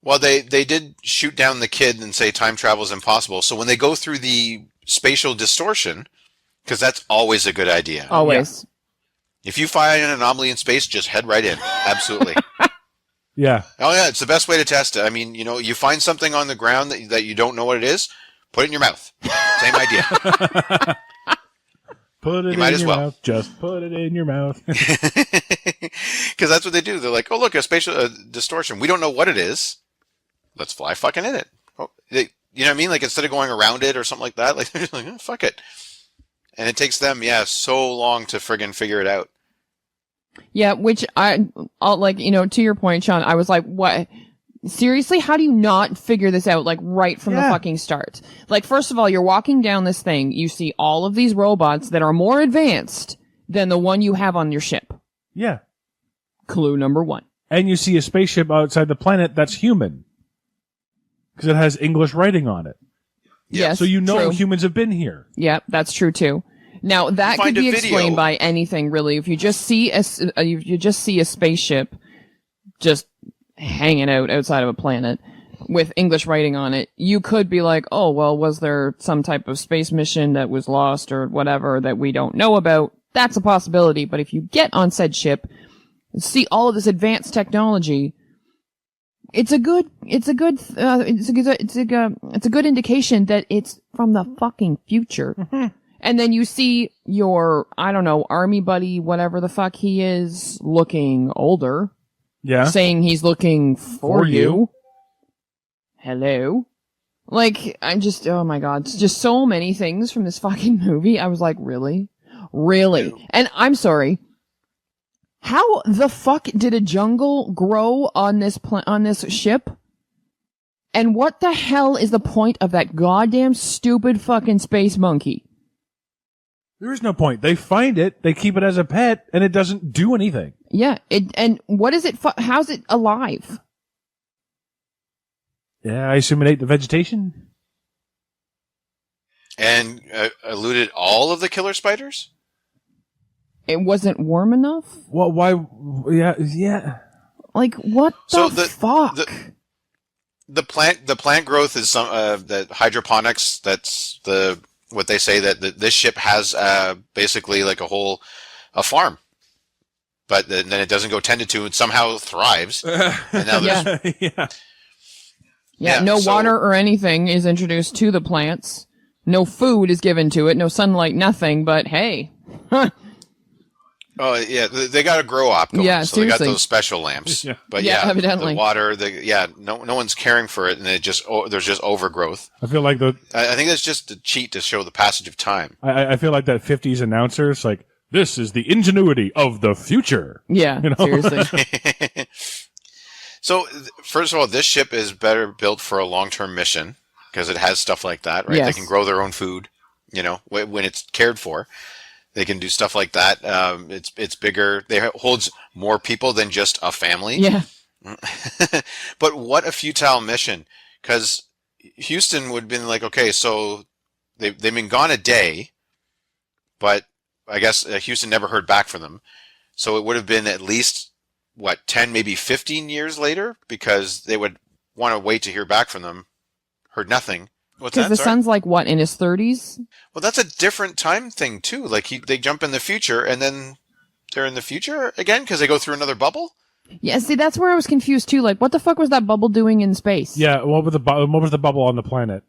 Well, they did shoot down the kid and say time travel is impossible. So when they go through the spatial distortion, because that's always a good idea. Always. If you find an anomaly in space, just head right in. Absolutely. Yeah. Oh, yeah, it's the best way to test it. I mean, you find something on the ground that you don't know what it is, put it in your mouth. Same idea. Put it in your mouth. Just put it in your mouth. Because that's what they do. They're like, oh, look, a spatial distortion. We don't know what it is. Let's fly fucking in it. Oh, you know what I mean? Like, instead of going around it or something like that, like, they're just like, fuck it. And it takes them, so long to friggin' figure it out. Yeah, which I'll like, to your point, Sean, I was like, what? Seriously? How do you not figure this out, like, right from the fucking start? Like, first of all, you're walking down this thing, you see all of these robots that are more advanced than the one you have on your ship. Yeah. Clue number 1. And you see a spaceship outside the planet that's human. Because it has English writing on it. Yes. So true. humans have been here. Yeah, that's true too. Now that could be explained by anything, really. If you just see a spaceship just hanging out outside of a planet with English writing on it, you could be like, oh, well, was there some type of space mission that was lost or whatever that we don't know about? That's a possibility. But if you get on said ship and see all of this advanced technology, it's a good indication that it's from the fucking future. Mm-hmm. And then you see your, I don't know, army buddy, whatever the fuck he is, looking older. Yeah. Saying he's looking for you. Hello. Like, I'm just, oh my god, it's just so many things from this fucking movie. I was like, really? Really? And I'm sorry. How the fuck did a jungle grow on this ship? And what the hell is the point of that goddamn stupid fucking space monkey? There is no point. They find it, they keep it as a pet, and it doesn't do anything. Yeah, and what is it? How's it alive? Yeah, I assume it ate the vegetation. And eluded all of the killer spiders? It wasn't warm enough? Well, why? Yeah. Like, what the fuck? The plant growth is some the hydroponics. That's what they say that this ship has basically like a farm, but then it doesn't go tended to and somehow thrives. And now no water or anything is introduced to the plants. No food is given to it. No sunlight. Nothing. But hey. Oh yeah, they got a grow op going, so seriously. they got those special lamps. But evidently. the water, no one's caring for it, and there's just overgrowth. I feel like I think that's just a cheat to show the passage of time. I feel like that 50s announcer is like, this is the ingenuity of the future. Yeah, seriously. So first of all, this ship is better built for a long-term mission because it has stuff like that, right? Yes. They can grow their own food, when it's cared for. They can do stuff like that. It's bigger. It holds more people than just a family. Yeah. But what a futile mission. Because Houston would have been like, okay, so they've been gone a day, but I guess Houston never heard back from them. So it would have been at least, 10, maybe 15 years later? Because they would want to wait to hear back from them. Heard nothing. What's that? Because the son's like, what, in his 30s? Well, that's a different time thing, too. Like, they jump in the future, and then they're in the future again because they go through another bubble? Yeah, see, that's where I was confused, too. Like, what the fuck was that bubble doing in space? Yeah, what was the bubble on the planet?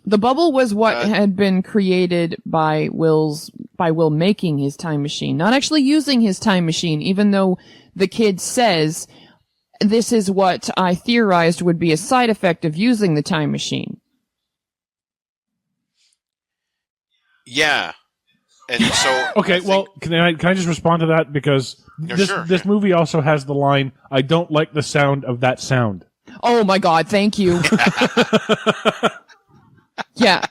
The bubble was what had been created by Will's by Will making his time machine, not actually using his time machine, even though the kid says, this is what I theorized would be a side effect of using the time machine. Yeah. And so Okay, well, can I just respond to that? Because this movie also has the line, I don't like the sound of that sound. Oh my God, thank you. Yeah.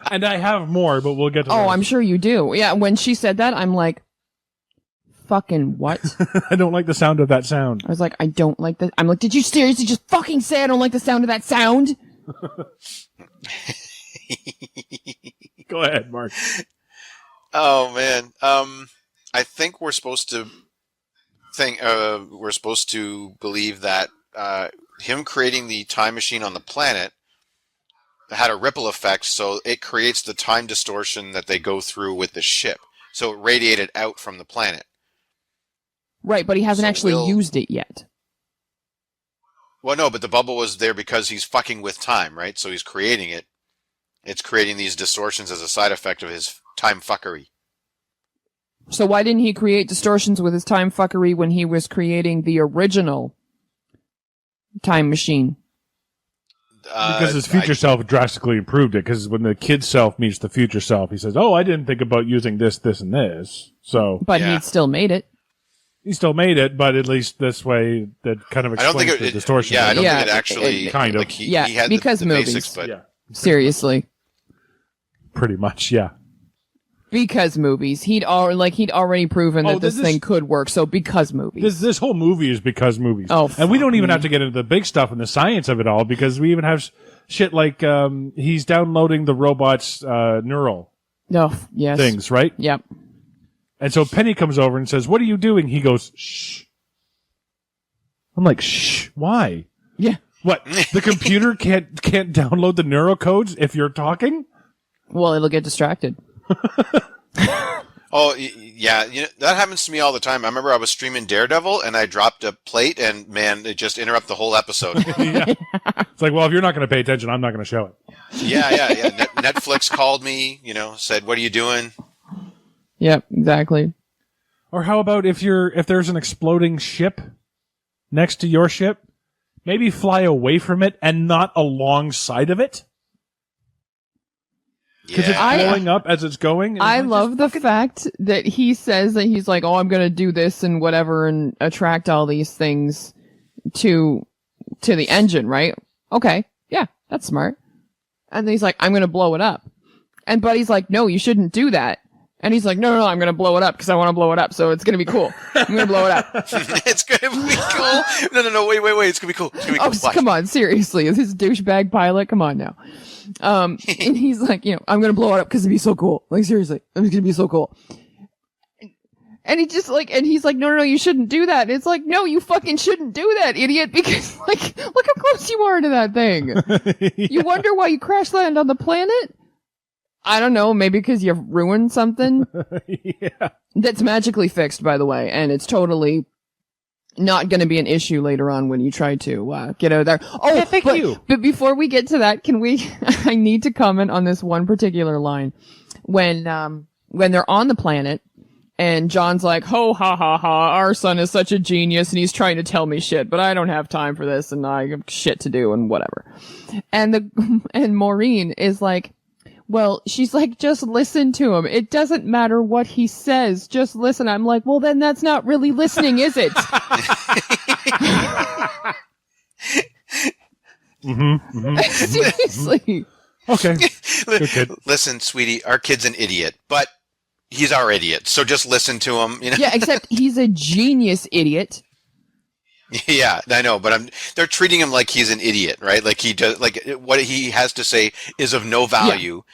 And I have more, but we'll get to that. Oh, I'm sure you do. Yeah, when she said that, I'm like, fucking what? I don't like the sound of that sound. I was like, I don't like that. I'm like, did you seriously just fucking say I don't like the sound of that sound? Go ahead, Mark. Oh man, I think we're supposed to believe that him creating the time machine on the planet had a ripple effect, so it creates the time distortion that they go through with the ship. So it radiated out from the planet. Right, but he hasn't actually used it yet. Well, no, but the bubble was there because he's fucking with time, right? So he's creating it. It's creating these distortions as a side effect of his time fuckery. So why didn't he create distortions with his time fuckery when he was creating the original time machine? Because his future self drastically improved it. Because when the kid self meets the future self, he says, "Oh, I didn't think about using this, this, and this." So, but he'd still made it. He still made it, but at least this way, that kind of explains the distortion. Yeah, I don't think it actually kind of. Like he had because the movies. basics, but Seriously, pretty much, yeah. Because movies, he'd already proven that this thing could work. So because movies, this whole movie is because movies. Oh, and we don't even have to get into the big stuff and the science of it all, because we even have shit like he's downloading the robot's neural things, right? Yep. And so Penny comes over and says, "What are you doing?" He goes, "Shh." I'm like, "Shh, why?" Yeah. What? The computer can't download the neural codes if you're talking? Well, it'll get distracted. Oh, yeah, that happens to me all the time. I remember I was streaming Daredevil and I dropped a plate and, man, it just interrupted the whole episode. Yeah. It's like, well, if you're not going to pay attention, I'm not going to show it. Yeah. Netflix called me, said, "What are you doing?" Yep, exactly. Or how about if there's an exploding ship next to your ship, maybe fly away from it and not alongside of it? Because it's blowing up as it's going. I love the fact that he says that he's like, "Oh, I'm going to do this and whatever and attract all these things to the engine," right? Okay. Yeah, that's smart. And then he's like, "I'm going to blow it up." And Buddy's like, "No, you shouldn't do that." And he's like, no, I'm going to blow it up because I want to blow it up. So it's going to be cool. I'm going to blow it up. It's going to be cool. No, wait. It's going to be cool. It's going to be cool. Come on. Seriously. This douchebag pilot. Come on now. And he's like, I'm going to blow it up because it'd be so cool. Like, seriously, it's going to be so cool. And he just and he's like, no, you shouldn't do that. And it's like, no, you fucking shouldn't do that, idiot. Because look how close you are to that thing. Yeah. You wonder why you crash land on the planet? I don't know, maybe because you ruined something. Yeah. That's magically fixed, by the way, and it's totally not going to be an issue later on when you try to get out of there. Oh, yeah, thank you. But before we get to that, I need to comment on this one particular line. When they're on the planet, and John's like, "Ho, ha, ha, ha, our son is such a genius, and he's trying to tell me shit, but I don't have time for this, and I have shit to do, and whatever." And Maureen is like, well, she's like, "Just listen to him. It doesn't matter what he says. Just listen." I'm like, well, then that's not really listening, is it? Seriously. Okay. Good. Listen, sweetie, our kid's an idiot, but he's our idiot. So just listen to him. Yeah, except he's a genius idiot. Yeah, I know, but they're treating him like he's an idiot, right? Like he does, like what he has to say is of no value. Yeah.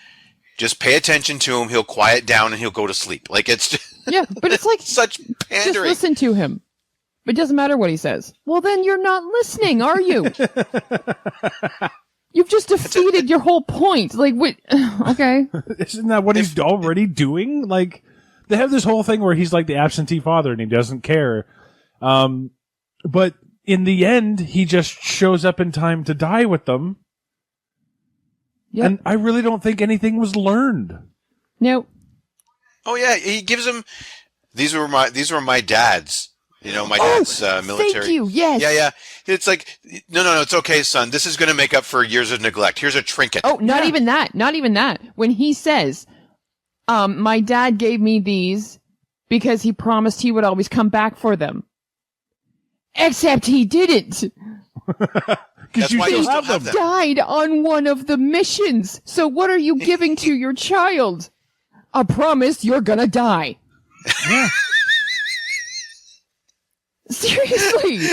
Just pay attention to him. He'll quiet down and he'll go to sleep. Like it's just, yeah, but it's like such pandering. Just listen to him. It doesn't matter what he says. Well, then you're not listening, are you? You've just defeated your whole point. Like, what? Okay. Isn't that what he's already doing? Like, they have this whole thing where he's like the absentee father and he doesn't care. But in the end, he just shows up in time to die with them. Yep. And I really don't think anything was learned. No. Oh yeah, he gives him. These were my dad's. You know, my dad's military. Thank you. Yes. Yeah. It's like, no, it's okay, son. This is going to make up for years of neglect. Here's a trinket. Oh, not even that. Not even that. When he says, my dad gave me these because he promised he would always come back for them. Except he didn't. That's why you still have them. Died on one of the missions. So what are you giving to your child? A promise you're gonna die. Yeah. Seriously.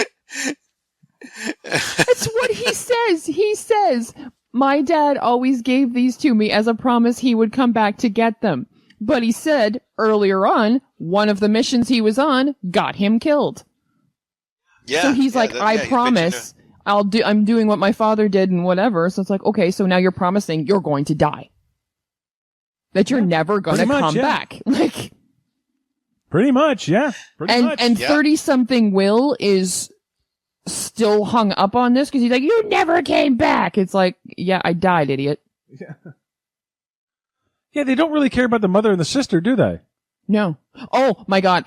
That's what he says. He says, my dad always gave these to me as a promise he would come back to get them. But he said earlier on, one of the missions he was on got him killed. Yeah. So he's like, I promise I'm doing what my father did and whatever. So it's like, okay, so now you're promising you're going to die. That you're never going to come back. Like, pretty much, yeah. And 30-something Will is still hung up on this because he's like, you never came back. It's like, yeah, I died, idiot. Yeah, they don't really care about the mother and the sister, do they? No. Oh, my God.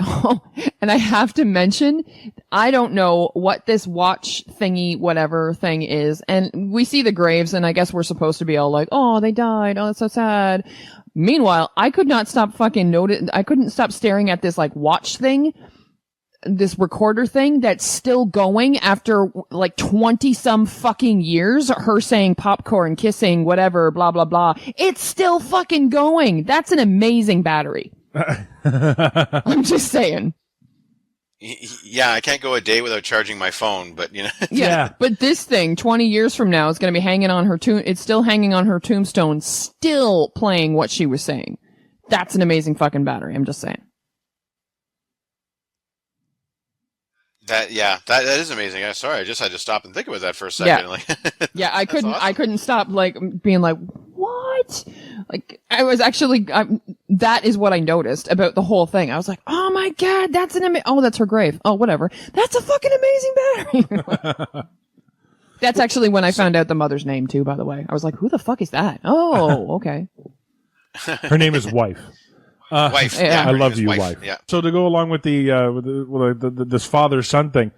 And I have to mention, I don't know what this watch thingy, whatever thing is. And we see the graves, and I guess we're supposed to be all like, oh, they died. Oh, that's so sad. Meanwhile, I could not stop I couldn't stop staring at this, like, watch thing, this recorder thing that's still going after, like, 20-some fucking years. Her saying popcorn, kissing, whatever, blah, blah, blah. It's still fucking going. That's an amazing battery. I'm just saying. Yeah, I can't go a day without charging my phone, but you know. Yeah. But this thing, 20 years from now, is going to be hanging on her it's still hanging on her tombstone, still playing what she was saying. That's an amazing fucking battery. I'm just saying. That is amazing. I'm sorry, I just had to stop and think about that for a second. Yeah. Like, yeah, I couldn't. awesome. I couldn't stop like being like, what? Like I was actually. That is what I noticed about the whole thing. I was like, oh my God, that's oh, that's her grave. Oh, whatever. That's a fucking amazing battery. That's actually when I found out the mother's name too. By the way, I was like, who the fuck is that? Oh, okay. Her name is Wife. Wife. Yeah. I love you, wife. Yeah. So to go along with this father-son thing,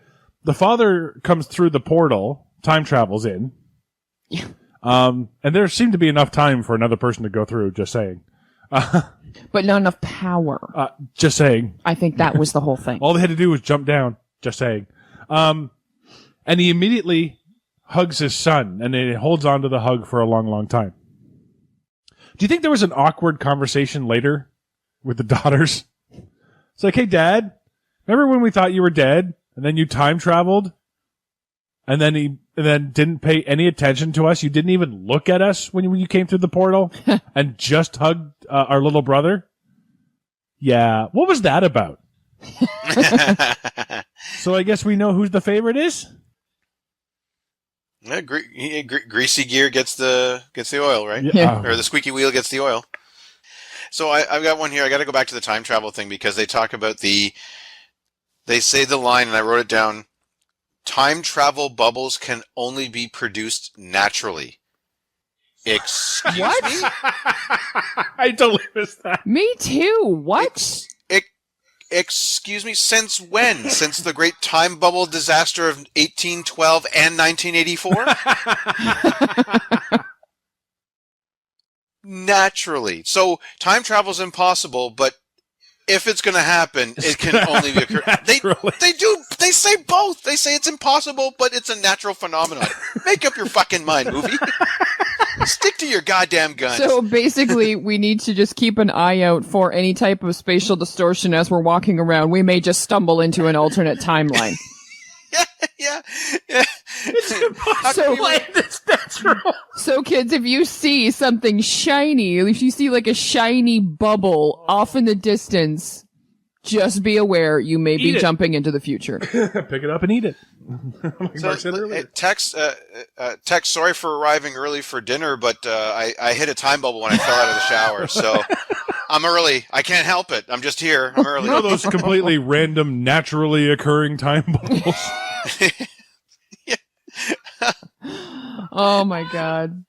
the father comes through the portal, time travels in. Yeah. And there seemed to be enough time for another person to go through, just saying. But not enough power. Just saying. I think that was the whole thing. All they had to do was jump down, just saying. And he immediately hugs his son, and he holds on to the hug for a long, long time. Do you think there was an awkward conversation later with the daughters? It's like, hey, Dad, remember when we thought you were dead, and then you time traveled, and then didn't pay any attention to us? You didn't even look at us when you came through the portal, and just hugged our little brother? Yeah, what was that about? So I guess we know who the favorite is? Yeah, greasy gear gets the oil, right? Yeah. Or the squeaky wheel gets the oil. So I've got one here. I got to go back to the time travel thing because they talk about they say the line, and I wrote it down, time travel bubbles can only be produced naturally. Excuse me? I totally missed that. Me too. What? Excuse me? Since when? Since the great time bubble disaster of 1812 and 1984? Naturally. So time travel is impossible, but if it's going to happen, it can only occur. They say both. They say it's impossible, but it's a natural phenomenon. Make up your fucking mind, movie. Stick to your goddamn guns. So basically, we need to just keep an eye out for any type of spatial distortion as we're walking around. We may just stumble into an alternate timeline. Yeah. It's impossible. It's natural. So kids, if you see something shiny, if you see like a shiny bubble off in the distance, just be aware you may be jumping into the future. Pick it up and eat it. Like Mark said earlier. Text, sorry for arriving early for dinner, but I hit a time bubble when I fell out of the shower, so I'm early. I can't help it. I'm just here. I'm early. You know those completely random, naturally occurring time bubbles? Yeah. Oh my God.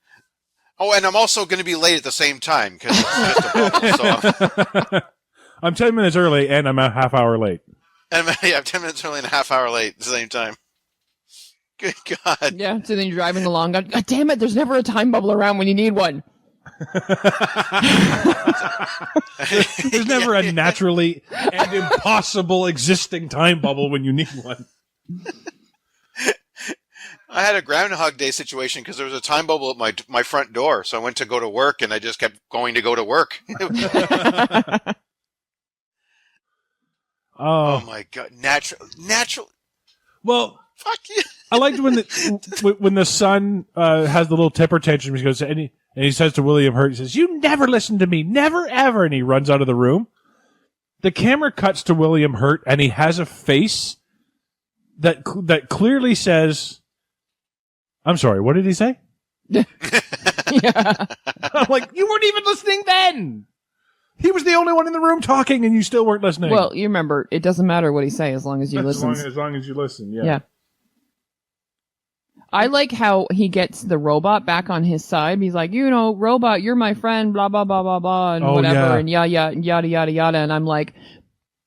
Oh, and I'm also going to be late at the same time because it's just a bubble. So I'm 10 minutes early and I'm a half hour late. And I'm 10 minutes early and a half hour late at the same time. Good God. Yeah, so then you're driving along. God damn it, there's never a time bubble around when you need one. There's never a naturally and impossible existing time bubble when you need one. I had a Groundhog Day situation because there was a time bubble at my front door. So I went to go to work and I just kept going to go to work. Oh my God. Natural. Well, fuck you. I liked when the son has the little temper tantrum. He goes and he says to William Hurt, he says, "You never listen to me, never ever," and he runs out of the room. The camera cuts to William Hurt, and he has a face that clearly says, "I'm sorry, what did he say?" Yeah. I'm like, you weren't even listening then. He was the only one in the room talking, and you still weren't listening. Well, you remember, it doesn't matter what he say as long as you listen. As long as you listen, yeah. Yeah. I like how he gets the robot back on his side. He's like, robot, you're my friend, blah, blah, blah, blah, blah, and whatever, and yada, yada, yada. And I'm like,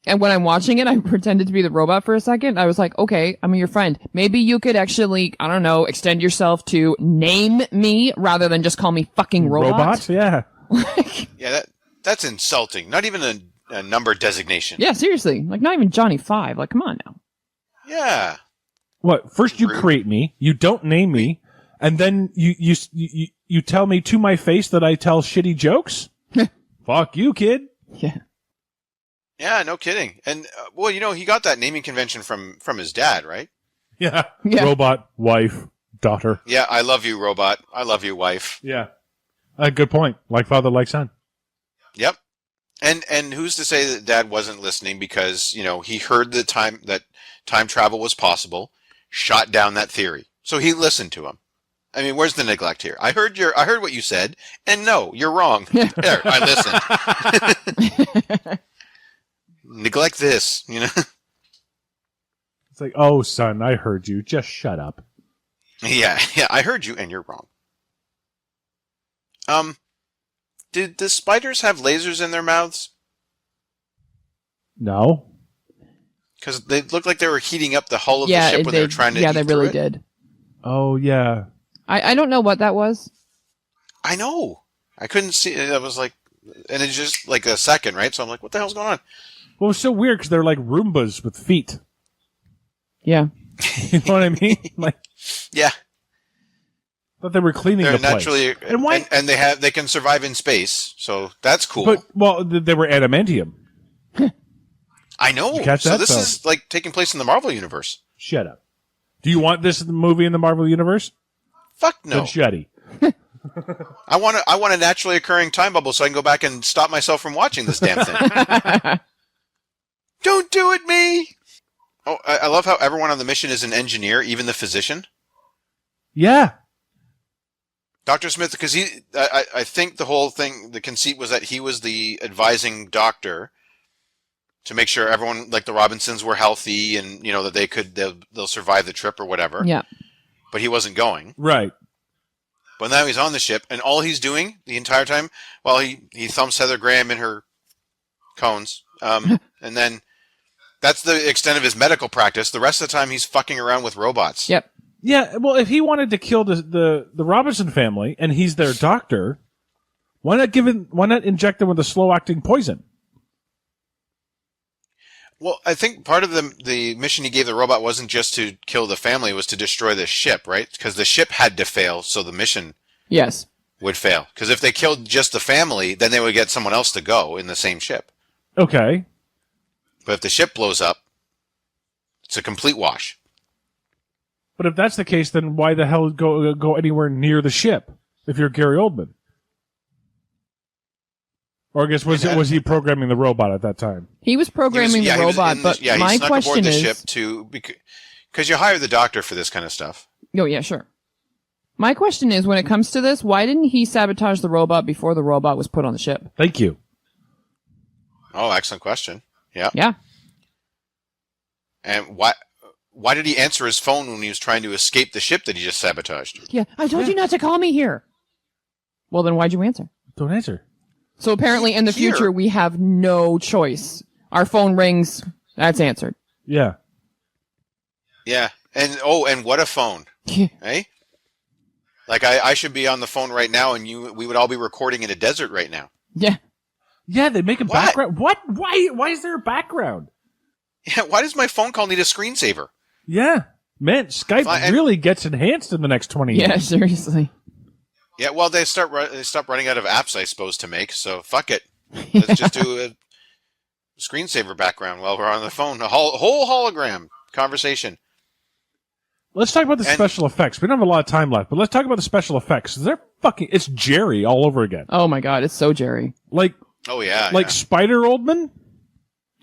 and when I'm watching it, I pretended to be the robot for a second. I was like, okay, I'm your friend. Maybe you could actually, I don't know, extend yourself to name me rather than just call me fucking robot. Robot? Yeah. Yeah, that's insulting. Not even a number designation. Yeah, seriously. Like, not even Johnny 5. Like, come on now. Yeah. What? First you Rude. create me, you don't name me, and then you tell me to my face that I tell shitty jokes? Fuck you, kid. Yeah. Yeah, no kidding. And, he got that naming convention from his dad, right? Yeah. Yeah. Robot, wife, daughter. Yeah, I love you, robot. I love you, wife. Yeah. Good point. Like father, like son. Yep. And who's to say that dad wasn't listening because, he heard that time travel was possible, shot down that theory. So he listened to him. I mean, where's the neglect here? I heard what you said, and no, you're wrong. There, I listened. Neglect this, It's like, oh, son, I heard you. Just shut up. Yeah, I heard you, and you're wrong. Did the spiders have lasers in their mouths? No. Because they looked like they were heating up the hull of the Yeah, ship when they were trying to yeah, eat they through really it. did. Oh, yeah. I don't know what that was. I know. I couldn't see it. I was like, and it's just like a second, right? So I'm like, what the hell's going on? Well, it's so weird because they're like Roombas with feet. Yeah. You know what I mean? Like, Yeah. thought they were cleaning They're the place. naturally, And why? and they can survive in space, so that's cool. But, well, they were adamantium. I know. catch So that, this though? is like taking place in the Marvel universe. Shut up. Do you want this movie in the Marvel Universe? Fuck no. Then shutty. I want a naturally occurring time bubble so I can go back and stop myself from watching this damn thing. Don't do it, me. Oh, I love how everyone on the mission is an engineer, even the physician. Yeah. Dr. Smith, because I think the whole thing, the conceit was that he was the advising doctor to make sure everyone, like the Robinsons, were healthy and, that they'll survive the trip or whatever. Yeah. But he wasn't going. Right. But now he's on the ship, and all he's doing the entire time, well, he thumps Heather Graham in her cones, and then that's the extent of his medical practice. The rest of the time, he's fucking around with robots. Yep. Yeah, well, if he wanted to kill the Robinson family and he's their doctor, why not inject them with a slow-acting poison? Well, I think part of the mission he gave the robot wasn't just to kill the family, it was to destroy the ship, right? Because the ship had to fail, so the mission Yes. would fail. Because if they killed just the family, then they would get someone else to go in the same ship. Okay. But if the ship blows up, it's a complete wash. But if that's the case, then why the hell go anywhere near the ship if you're Gary Oldman? Or I guess was he programming the robot at that time? He was programming the robot, but my he snuck question aboard the is... ship because you hire the doctor for this kind of stuff. Oh, yeah, sure. My question is, when it comes to this, why didn't he sabotage the robot before the robot was put on the ship? Thank you. Oh, excellent question. Yeah. Yeah. And why did he answer his phone when he was trying to escape the ship that he just sabotaged? Yeah, I told you not to call me here. Well, then why'd you answer? Don't answer. So apparently in the Here- future, we have no choice. Our phone rings. That's answered. Yeah. Yeah. And what a phone. Hey? Like I should be on the phone right now and we would all be recording in a desert right now. Yeah. Yeah, they make a What? background. What? Why is there a background? Yeah, why does my phone call need a screensaver? Yeah. Man, Skype Fine. really gets enhanced in the next 20 years. Yeah, seriously. Yeah, well, they stop running out of apps, I suppose, to make. So fuck it. Let's just do a screensaver background while we're on the phone. A whole hologram conversation. Let's talk about the special effects. We don't have a lot of time left, but let's talk about the special effects. It's Jerry all over again. Oh my God, it's so Jerry. Like Oh yeah, Spider Oldman.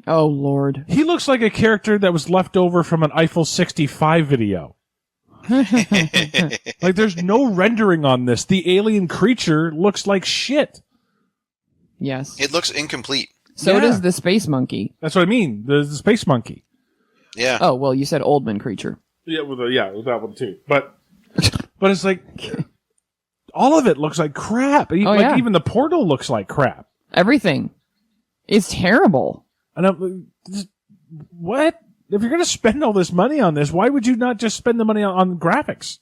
Oh Lord. He looks like a character that was left over from an Eiffel 65 video. Like there's no rendering on this. The alien creature looks like shit. Yes. It looks incomplete. So Yeah. does the space monkey. That's what I mean. The space monkey. Yeah. Oh, well, you said Oldman creature. Yeah, with that one too. But it's like all of it looks like crap. Even the portal looks like crap. Everything. It's terrible. And I'm what? If you're going to spend all this money on this, why would you not just spend the money on graphics?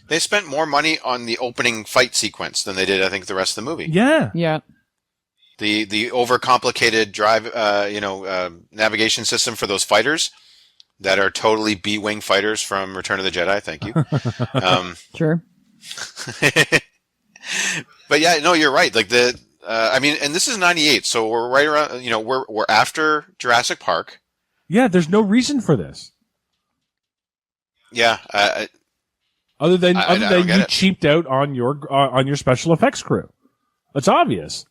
They spent more money on the opening fight sequence than they did, I think, the rest of the movie. Yeah. Yeah. The overcomplicated navigation system for those fighters that are totally B-wing fighters from Return of the Jedi. Thank you. Sure. But yeah, no, you're right. Like and this is 98, so we're right around. We're after Jurassic Park. Yeah, there's no reason for this. Yeah. Other than I don't you get it. cheaped out on your special effects crew. It's obvious.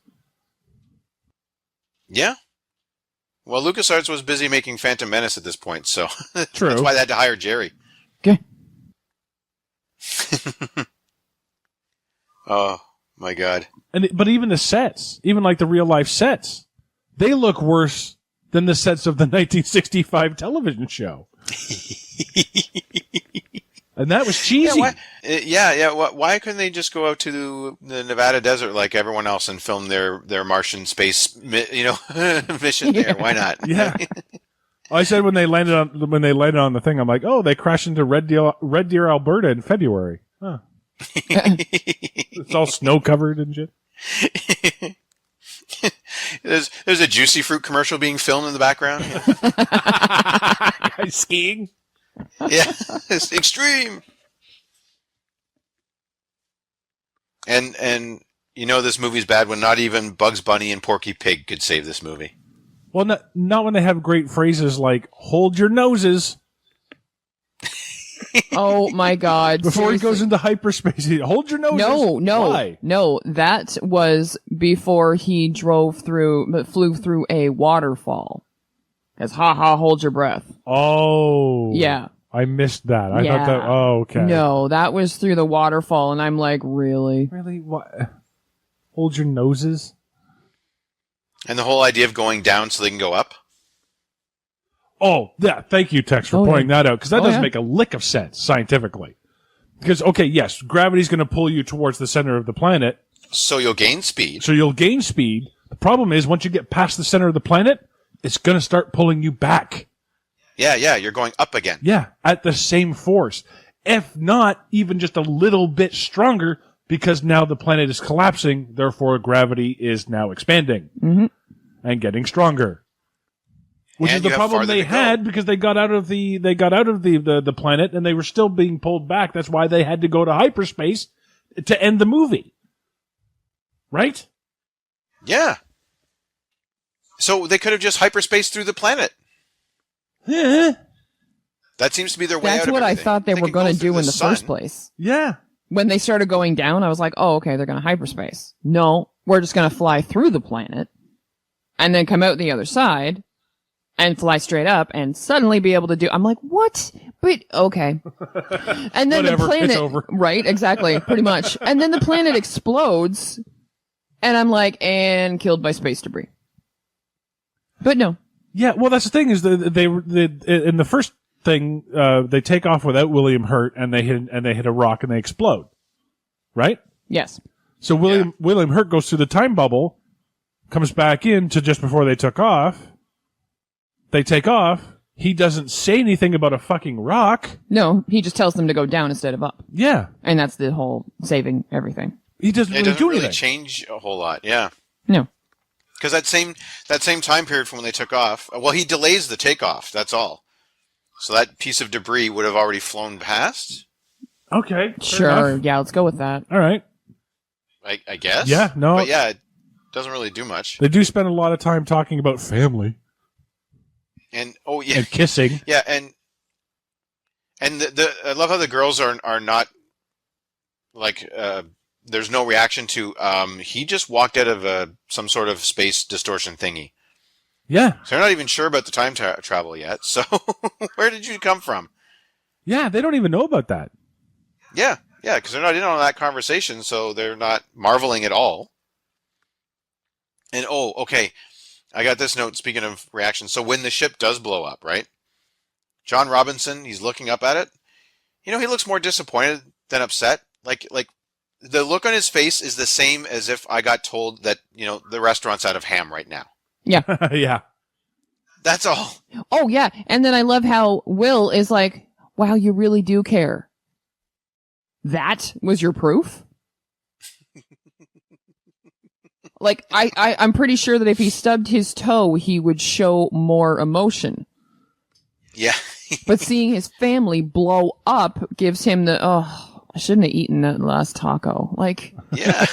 Yeah. Well, LucasArts was busy making Phantom Menace at this point, so True. that's why they had to hire Jerry. Okay. Oh my God. But even the sets, even like the real life sets, they look worse than the sets of the 1965 television show. And that was cheesy. Why couldn't they just go out to the Nevada desert like everyone else and film their Martian space, mission there? Why not? Yeah. I said when they landed on the thing, I'm like, oh, they crashed into Red Deer, Alberta in February. Huh. It's all snow covered and shit. There's a Juicy Fruit commercial being filmed in the background. Skiing. Yeah, it's extreme. And this movie's bad when not even Bugs Bunny and Porky Pig could save this movie. Well, not when they have great phrases like "hold your noses." Oh my God. Before seriously. he goes into hyperspace, hold your noses. Why? No. That was before he flew through a waterfall. As hold your breath. Oh. Yeah. I missed that. I Yeah. thought that. Oh, okay. No, that was through the waterfall, and I'm like, really? Really? What? Hold your noses. And the whole idea of going down so they can go up. Oh, yeah. Thank you, Tex, for pointing that out, because that doesn't make a lick of sense scientifically. Because, okay, yes, gravity's going to pull you towards the center of the planet. So you'll gain speed. So you'll gain speed. The problem is, once you get past the center of the planet, it's going to start pulling you back. Yeah, you're going up again. Yeah, at the same force. If not, even just a little bit stronger, because now the planet is collapsing, therefore gravity is now expanding and getting stronger. Which And is the you have problem farther they to go. had because they got out of the planet and they were still being pulled back. That's why they had to go to hyperspace to end the movie. Right? Yeah. So they could have just hyperspaced through the planet. Yeah. That seems to be their way out That's of what I everything. thought they were can going go to through do in the sun. first place. Yeah. When they started going down, I was like, oh, okay, they're going to hyperspace. No, we're just going to fly through the planet and then come out the other side and fly straight up and suddenly be able to do. I'm like, what? But okay. And then Whatever, the planet, it's over. right? Exactly, pretty much. And then the planet explodes, and I'm like, and killed by space debris. But no. Yeah, well, that's the thing is they in the first thing they take off without William Hurt and they hit a rock and they explode, right? Yes. So William Hurt goes through the time bubble, comes back in to just before they took off. They take off. He doesn't say anything about a fucking rock. No, he just tells them to go down instead of up. Yeah. And that's the whole saving everything. He doesn't really do anything. Change a whole lot, yeah. No. Because that same time period from when they took off, well, he delays the takeoff, that's all. So that piece of debris would have already flown past? Okay. Sure, enough. yeah, let's go with that. All right. I guess? Yeah, no. But yeah, it doesn't really do much. They do spend a lot of time talking about family. And, oh, yeah. And kissing. Yeah, and I love how the girls are not, like, there's no reaction to, he just walked out of some sort of space distortion thingy. Yeah. So they're not even sure about the time travel yet. So where did you come from? Yeah, they don't even know about that. Yeah, because they're not in on that conversation, so they're not marveling at all. And, okay, I got this note, speaking of reaction. So when the ship does blow up, right? John Robinson, he's looking up at it. He looks more disappointed than upset. Like the look on his face is the same as if I got told that, the restaurant's out of ham right now. Yeah. Yeah. That's all. Oh, yeah. And then I love how Will is like, wow, you really do care. That was your proof? Like, I'm pretty sure that if he stubbed his toe, he would show more emotion. Yeah. But seeing his family blow up gives him I shouldn't have eaten that last taco. Like, yeah,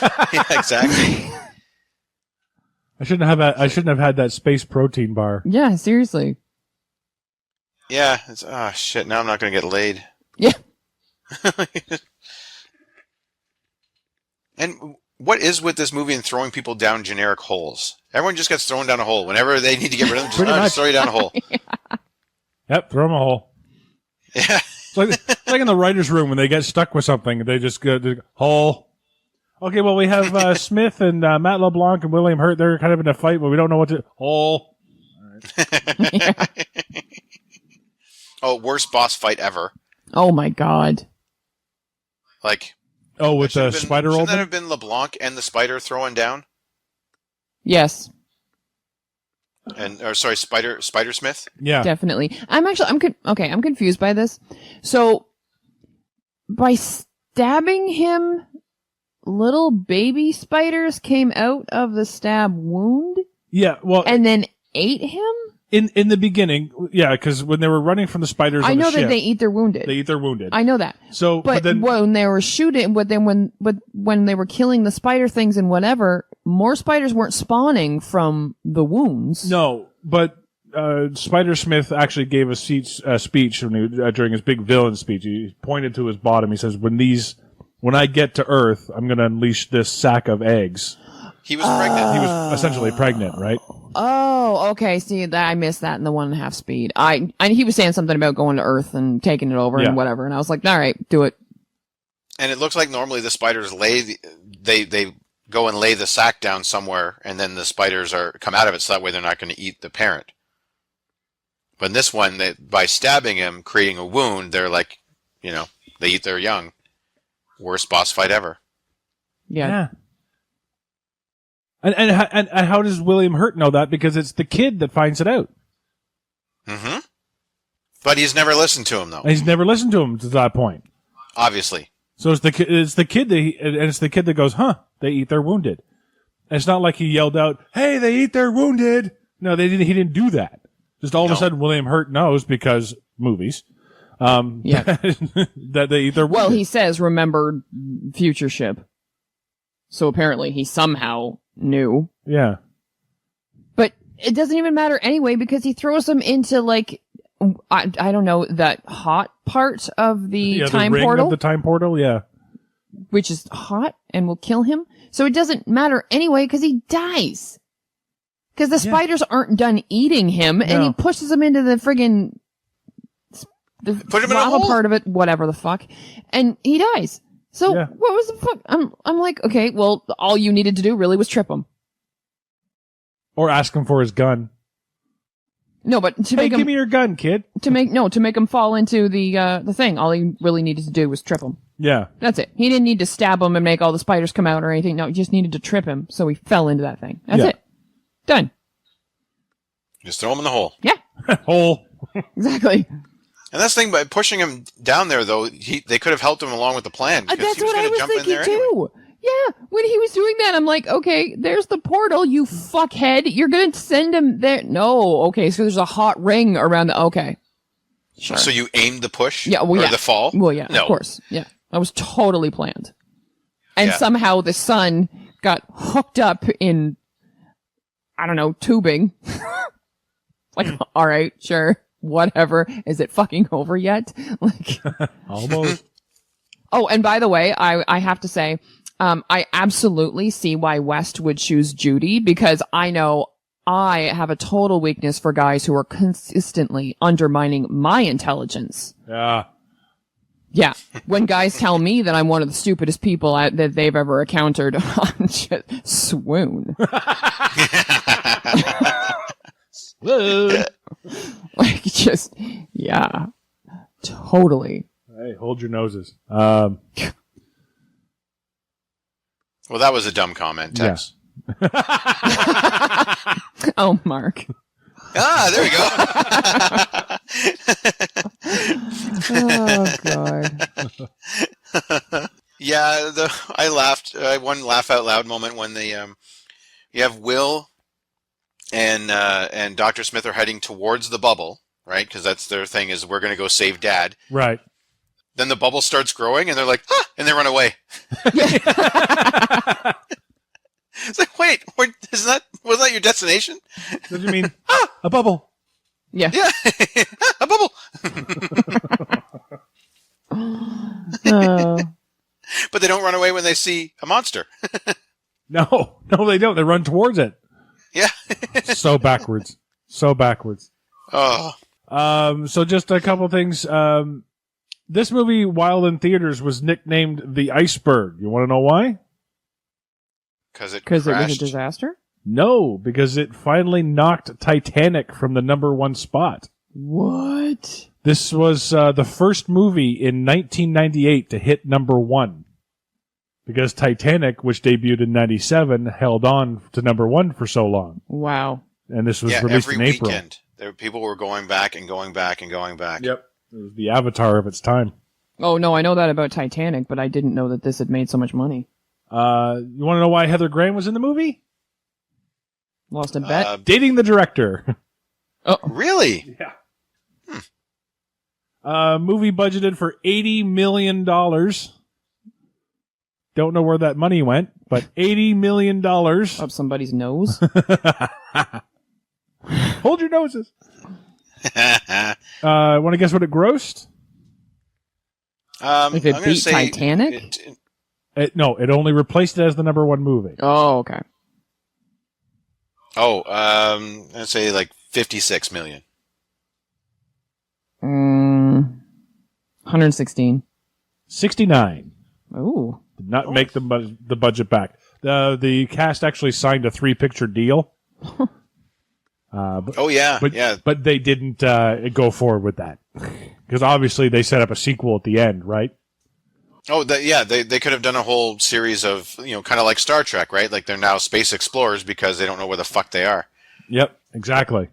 exactly. I shouldn't have had that space protein bar. yeah, seriously. Yeah, it's, shit, now I'm not going to get laid. Yeah. And what is with this movie and throwing people down generic holes? Everyone just gets thrown down a hole. Whenever they need to get rid of them, just throw you down a hole. Yep, throw them a hole. Yeah. It's like in the writer's room when they get stuck with something, they just go, hole. Okay, well, we have Smith and Matt LeBlanc and William Hurt. They're kind of in a fight, but we don't know what to... Hole. All right. Yeah. Oh, worst boss fight ever. Oh, my God. Like... Oh, with the spider roll? Shouldn't that have been LeBlanc and the spider throwing down? Yes. Spider Smith? Yeah. Definitely. I'm confused by this. So, by stabbing him, little baby spiders came out of the stab wound? Yeah, well... And then ate him? In the beginning, yeah, because when they were running from the spiders I on know the ship... that they eat their wounded. They eat their wounded. I know that. So, but then... when they were shooting, when they were killing the spider things and whatever, more spiders weren't spawning from the wounds. No, but Spider Smith actually gave a speech during his big villain speech. He pointed to his bottom. He says, when I get to Earth, I'm going to unleash this sack of eggs. He was pregnant. He was essentially pregnant, right? Oh, okay. See, I missed that in the 1.5 speed. He was saying something about going to Earth and taking it over and whatever, and I was like, all right, do it. And it looks like normally the spiders they go and lay the sack down somewhere, and then the spiders come out of it, so that way they're not going to eat the parent. But in this one, by stabbing him, creating a wound, they're like, they eat their young. Worst boss fight ever. Yeah. And how does William Hurt know that? Because it's the kid that finds it out. Mm-hmm. But he's never listened to him, though. He's never listened to him to that point. Obviously. So it's the kid that goes, huh? They eat their wounded. And it's not like he yelled out, "Hey, they eat their wounded." No, they didn't. He didn't do that. Just all of a sudden, William Hurt knows because movies. That they eat their wounded. Well, he says, "Remember future ship." So apparently, he somehow knew. Yeah. But it doesn't even matter anyway because he throws them into like I don't know, that hot part of the time the ring portal. Of the time portal, yeah. Which is hot and will kill him. So it doesn't matter anyway because he dies. Because the spiders aren't done eating him and he pushes them into the friggin' Put him in a lava hole? part of it, whatever the fuck. And he dies. So what was the fuck? I'm like, okay, well, all you needed to do really was trip him. Or ask him for his gun. No, but to make him give me your gun, kid. to make him fall into the thing. All he really needed to do was trip him. Yeah. That's it. He didn't need to stab him and make all the spiders come out or anything. No, he just needed to trip him, so he fell into that thing. That's it. Done. Just throw him in the hole. Yeah. Hole. Exactly. And that's the thing, by pushing him down there, though, they could have helped him along with the plan. Because That's he was what I going to was jump in thinking there too. anyway. Yeah, when he was doing that, I'm like, okay, there's the portal, you fuckhead. You're going to send him there. No, okay, so there's a hot ring around the... Okay. Sure. So you aimed the push? Yeah, well, or yeah. the fall? Well, yeah, No. of course. Yeah, that was totally planned. And Yeah. somehow the sun got hooked up in, I don't know, tubing. Like, all right, sure, whatever. Is it fucking over yet? Like, Almost. oh, and by the way, I have to say, I absolutely see why West would choose Judy, because I know I have a total weakness for guys who are consistently undermining my intelligence. Yeah. Yeah. When guys tell me that I'm one of the stupidest people that they've ever encountered, I'm just swoon. Swoon. Like, just, yeah. Totally. Hey, hold your noses. Well, that was a dumb comment, Tex. Oh, Mark. Ah, there we go. Oh, God. Yeah, I laughed. One laugh out loud moment when you have Will and Dr. Smith are heading towards the bubble, right? Because that's their thing, is we're going to go save Dad. Right. Then the bubble starts growing, and they're like, ah! And they run away. It's like, wait, wasn't that your destination? What do you mean? A bubble. Yeah. Yeah, a bubble. Oh. But they don't run away when they see a monster. No, they don't. They run towards it. Yeah. So backwards. Oh. So just a couple things. This movie, while in theaters, was nicknamed The Iceberg. You want to know why? Because it Because it was a crashed. disaster? No, because it finally knocked Titanic from the number one spot. What? This was the first movie in 1998 to hit number one. Because Titanic, which debuted in 97, held on to number one for so long. Wow. And this was Yeah, released every in April. weekend. People were going back and going back and going back. Yep. It was the avatar of its time. Oh, no, I know that about Titanic, but I didn't know that this had made so much money. You want to know why Heather Graham was in the movie? Lost a bet? Dating the director. Really? Yeah. Movie budgeted for $80 million. Don't know where that money went, but $80 million. Up somebody's nose? Hold your noses. Want to guess what it grossed? If it I'm gonna beat say Titanic? No, it only replaced it as the number one movie. Oh, okay. I'd say like 56 million. 116. 69. Ooh. Did not make the budget back. The cast actually signed a 3-picture deal. But they didn't go forward with that. Because obviously they set up a sequel at the end, right? Oh, they could have done a whole series of, kind of like Star Trek, right? Like they're now space explorers because they don't know where the fuck they are. Yep, exactly.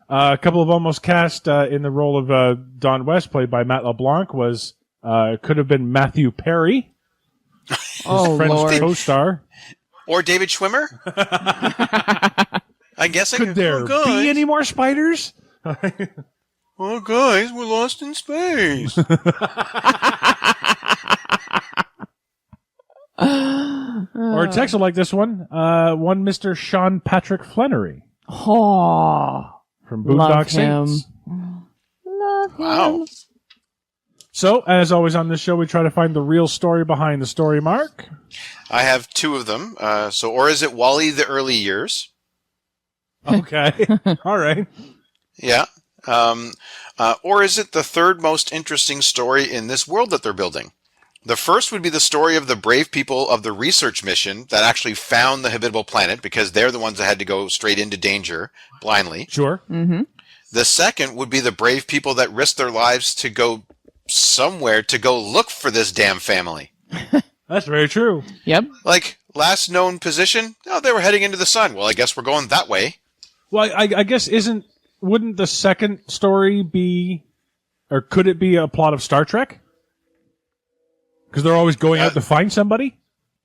A couple of almost cast in the role of Don West, played by Matt LeBlanc, could have been Matthew Perry, Oh, French Lord. co-star. Or David Schwimmer? I'm guessing. Could there be any more spiders? Oh, guys, we're lost in space. Or text will like this one. One Mr. Sean Patrick Flannery Oh. from Love Boondock him. Saints. Love him. Wow. So, as always on this show, we try to find the real story behind the story, Mark. I have two of them. Or is it Wally the Early Years? Okay. All right. Yeah. Or is it the third most interesting story in this world that they're building? The first would be the story of the brave people of the research mission that actually found the habitable planet, because they're the ones that had to go straight into danger blindly. Sure. Mm-hmm. The second would be the brave people that risked their lives to go somewhere to go look for this damn family. That's very true. Yep. Like, last known position, oh, they were heading into the sun. Well, I guess we're going that way. Well, I guess wouldn't the second story be, or could it be a plot of Star Trek? Because they're always going out to find somebody?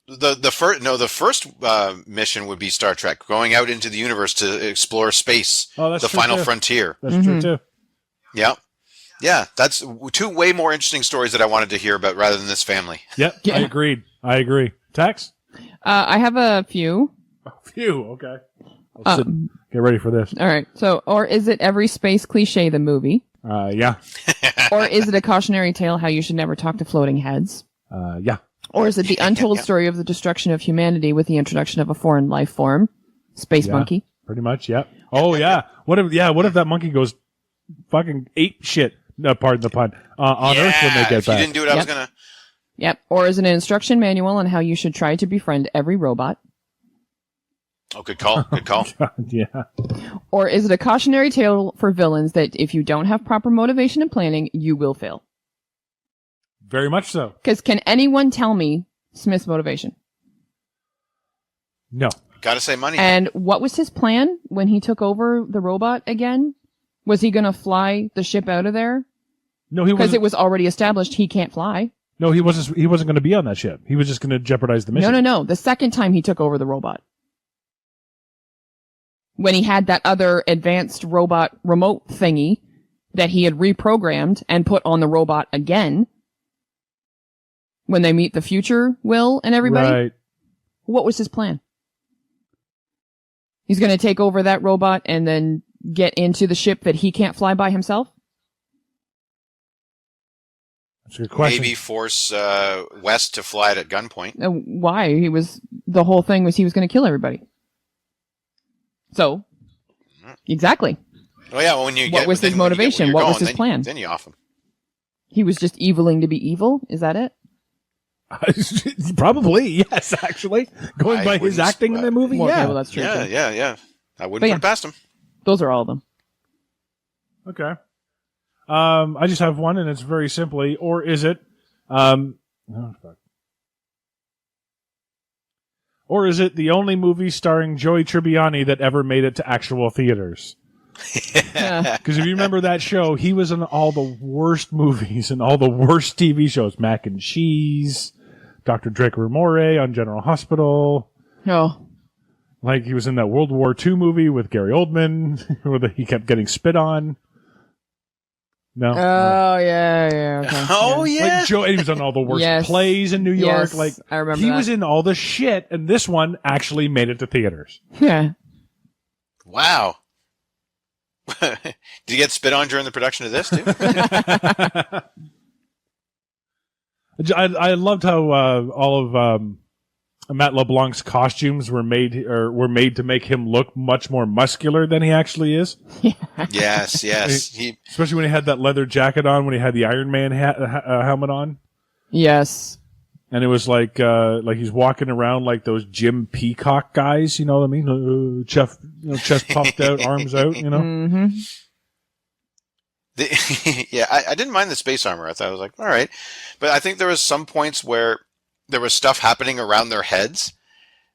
The first mission would be Star Trek, going out into the universe to explore space, that's the true final too. frontier. That's true, too. Yeah. Yeah, that's two way more interesting stories that I wanted to hear about rather than this family. Yep, Yeah. I agree. Tex? I have a few. Phew, okay. Get ready for this. All right. So, or is it every space cliche the movie? Yeah. Or is it a cautionary tale how you should never talk to floating heads? Yeah. Or is it the untold story of the destruction of humanity with the introduction of a foreign life form? Space Yeah. monkey. Pretty much, yep. Oh, yeah. What if that monkey goes fucking ape shit, pardon the pun, on Earth when they get if you back? didn't do it, I was Yep. going to... Yep. Or is it an instruction manual on how you should try to befriend every robot? Oh, good call. Good call. Yeah. Or is it a cautionary tale for villains that if you don't have proper motivation and planning, you will fail? Very much so. Because can anyone tell me Smith's motivation? No. Got to say money. And what was his plan when he took over the robot again? Was he going to fly the ship out of there? No, he Because wasn't. it was already established he can't fly. No, he wasn't going to be on that ship. He was just going to jeopardize the mission. No. The second time he took over the robot. When he had that other advanced robot remote thingy that he had reprogrammed and put on the robot again. When they meet the future Will and everybody. Right. What was his plan? He's going to take over that robot and then get into the ship that he can't fly by himself? That's a good question. Maybe force West to fly it at gunpoint. Why? The whole thing was he was going to kill everybody. So, exactly. Oh yeah, well, when you What get, was his then when you get where motivation? you're What was going, his plan? Then you off him. He was just eviling to be evil? Is that it? Probably, yes, actually. Going I by his wouldn't acting in the movie, Well, yeah. okay, well, that's true. Yeah, too. yeah. I wouldn't But yeah. put it past him. Those are all of them. Okay. I just have one, and it's very simply, or is it, oh, fuck. Or is it the only movie starring Joey Tribbiani that ever made it to actual theaters? Because if you remember that show, he was in all the worst movies and all the worst TV shows. Mac and Cheese, Dr. Draco Ramore on General Hospital. Oh. Like he was in that World War II movie with Gary Oldman, where he kept getting spit on. No. Oh, yeah. Okay. Oh yeah. Like Joe, he was on all the worst Yes. plays in New York. Yes, Like I remember he that. was in all the shit, and this one actually made it to theaters. Yeah. Wow. Did you get spit on during the production of this too? I loved how all of Matt LeBlanc's costumes were made to make him look much more muscular than he actually is. Yes. He Especially when he had that leather jacket on, when he had the Iron Man helmet on, Yes. and it was like he's walking around like those Jim Peacock guys. You know what I mean? Chest puffed out, arms out. You know. Mm-hmm. yeah, I didn't mind the space armor. I thought I was like, all right, but I think there was some points where there was stuff happening around their heads.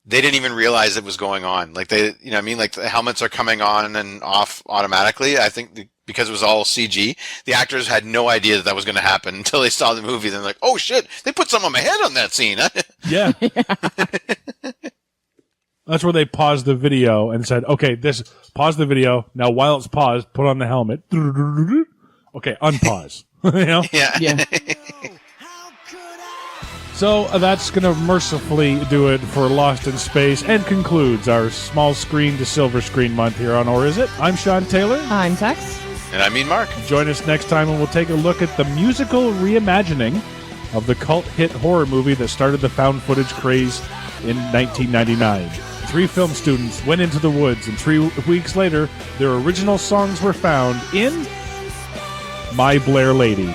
They didn't even realize it was going on. Like they, you know what I mean? Like the helmets are coming on and off automatically. I think because it was all CG, the actors had no idea that was going to happen until they saw the movie. Then like, oh shit, they put something on my head on that scene. Yeah. That's where they paused the video and said, okay, pause the video. Now, while it's paused, put on the helmet. Okay, unpause. You know? Yeah. Yeah. So that's going to mercifully do it for Lost in Space and concludes our small screen to silver screen month here on Or Is It? I'm Sean Taylor. I'm Tex. And I mean Mark. Join us next time and we'll take a look at the musical reimagining of the cult hit horror movie that started the found footage craze in 1999. 3 film students went into the woods, and 3 weeks later, their original songs were found in My Blair Lady.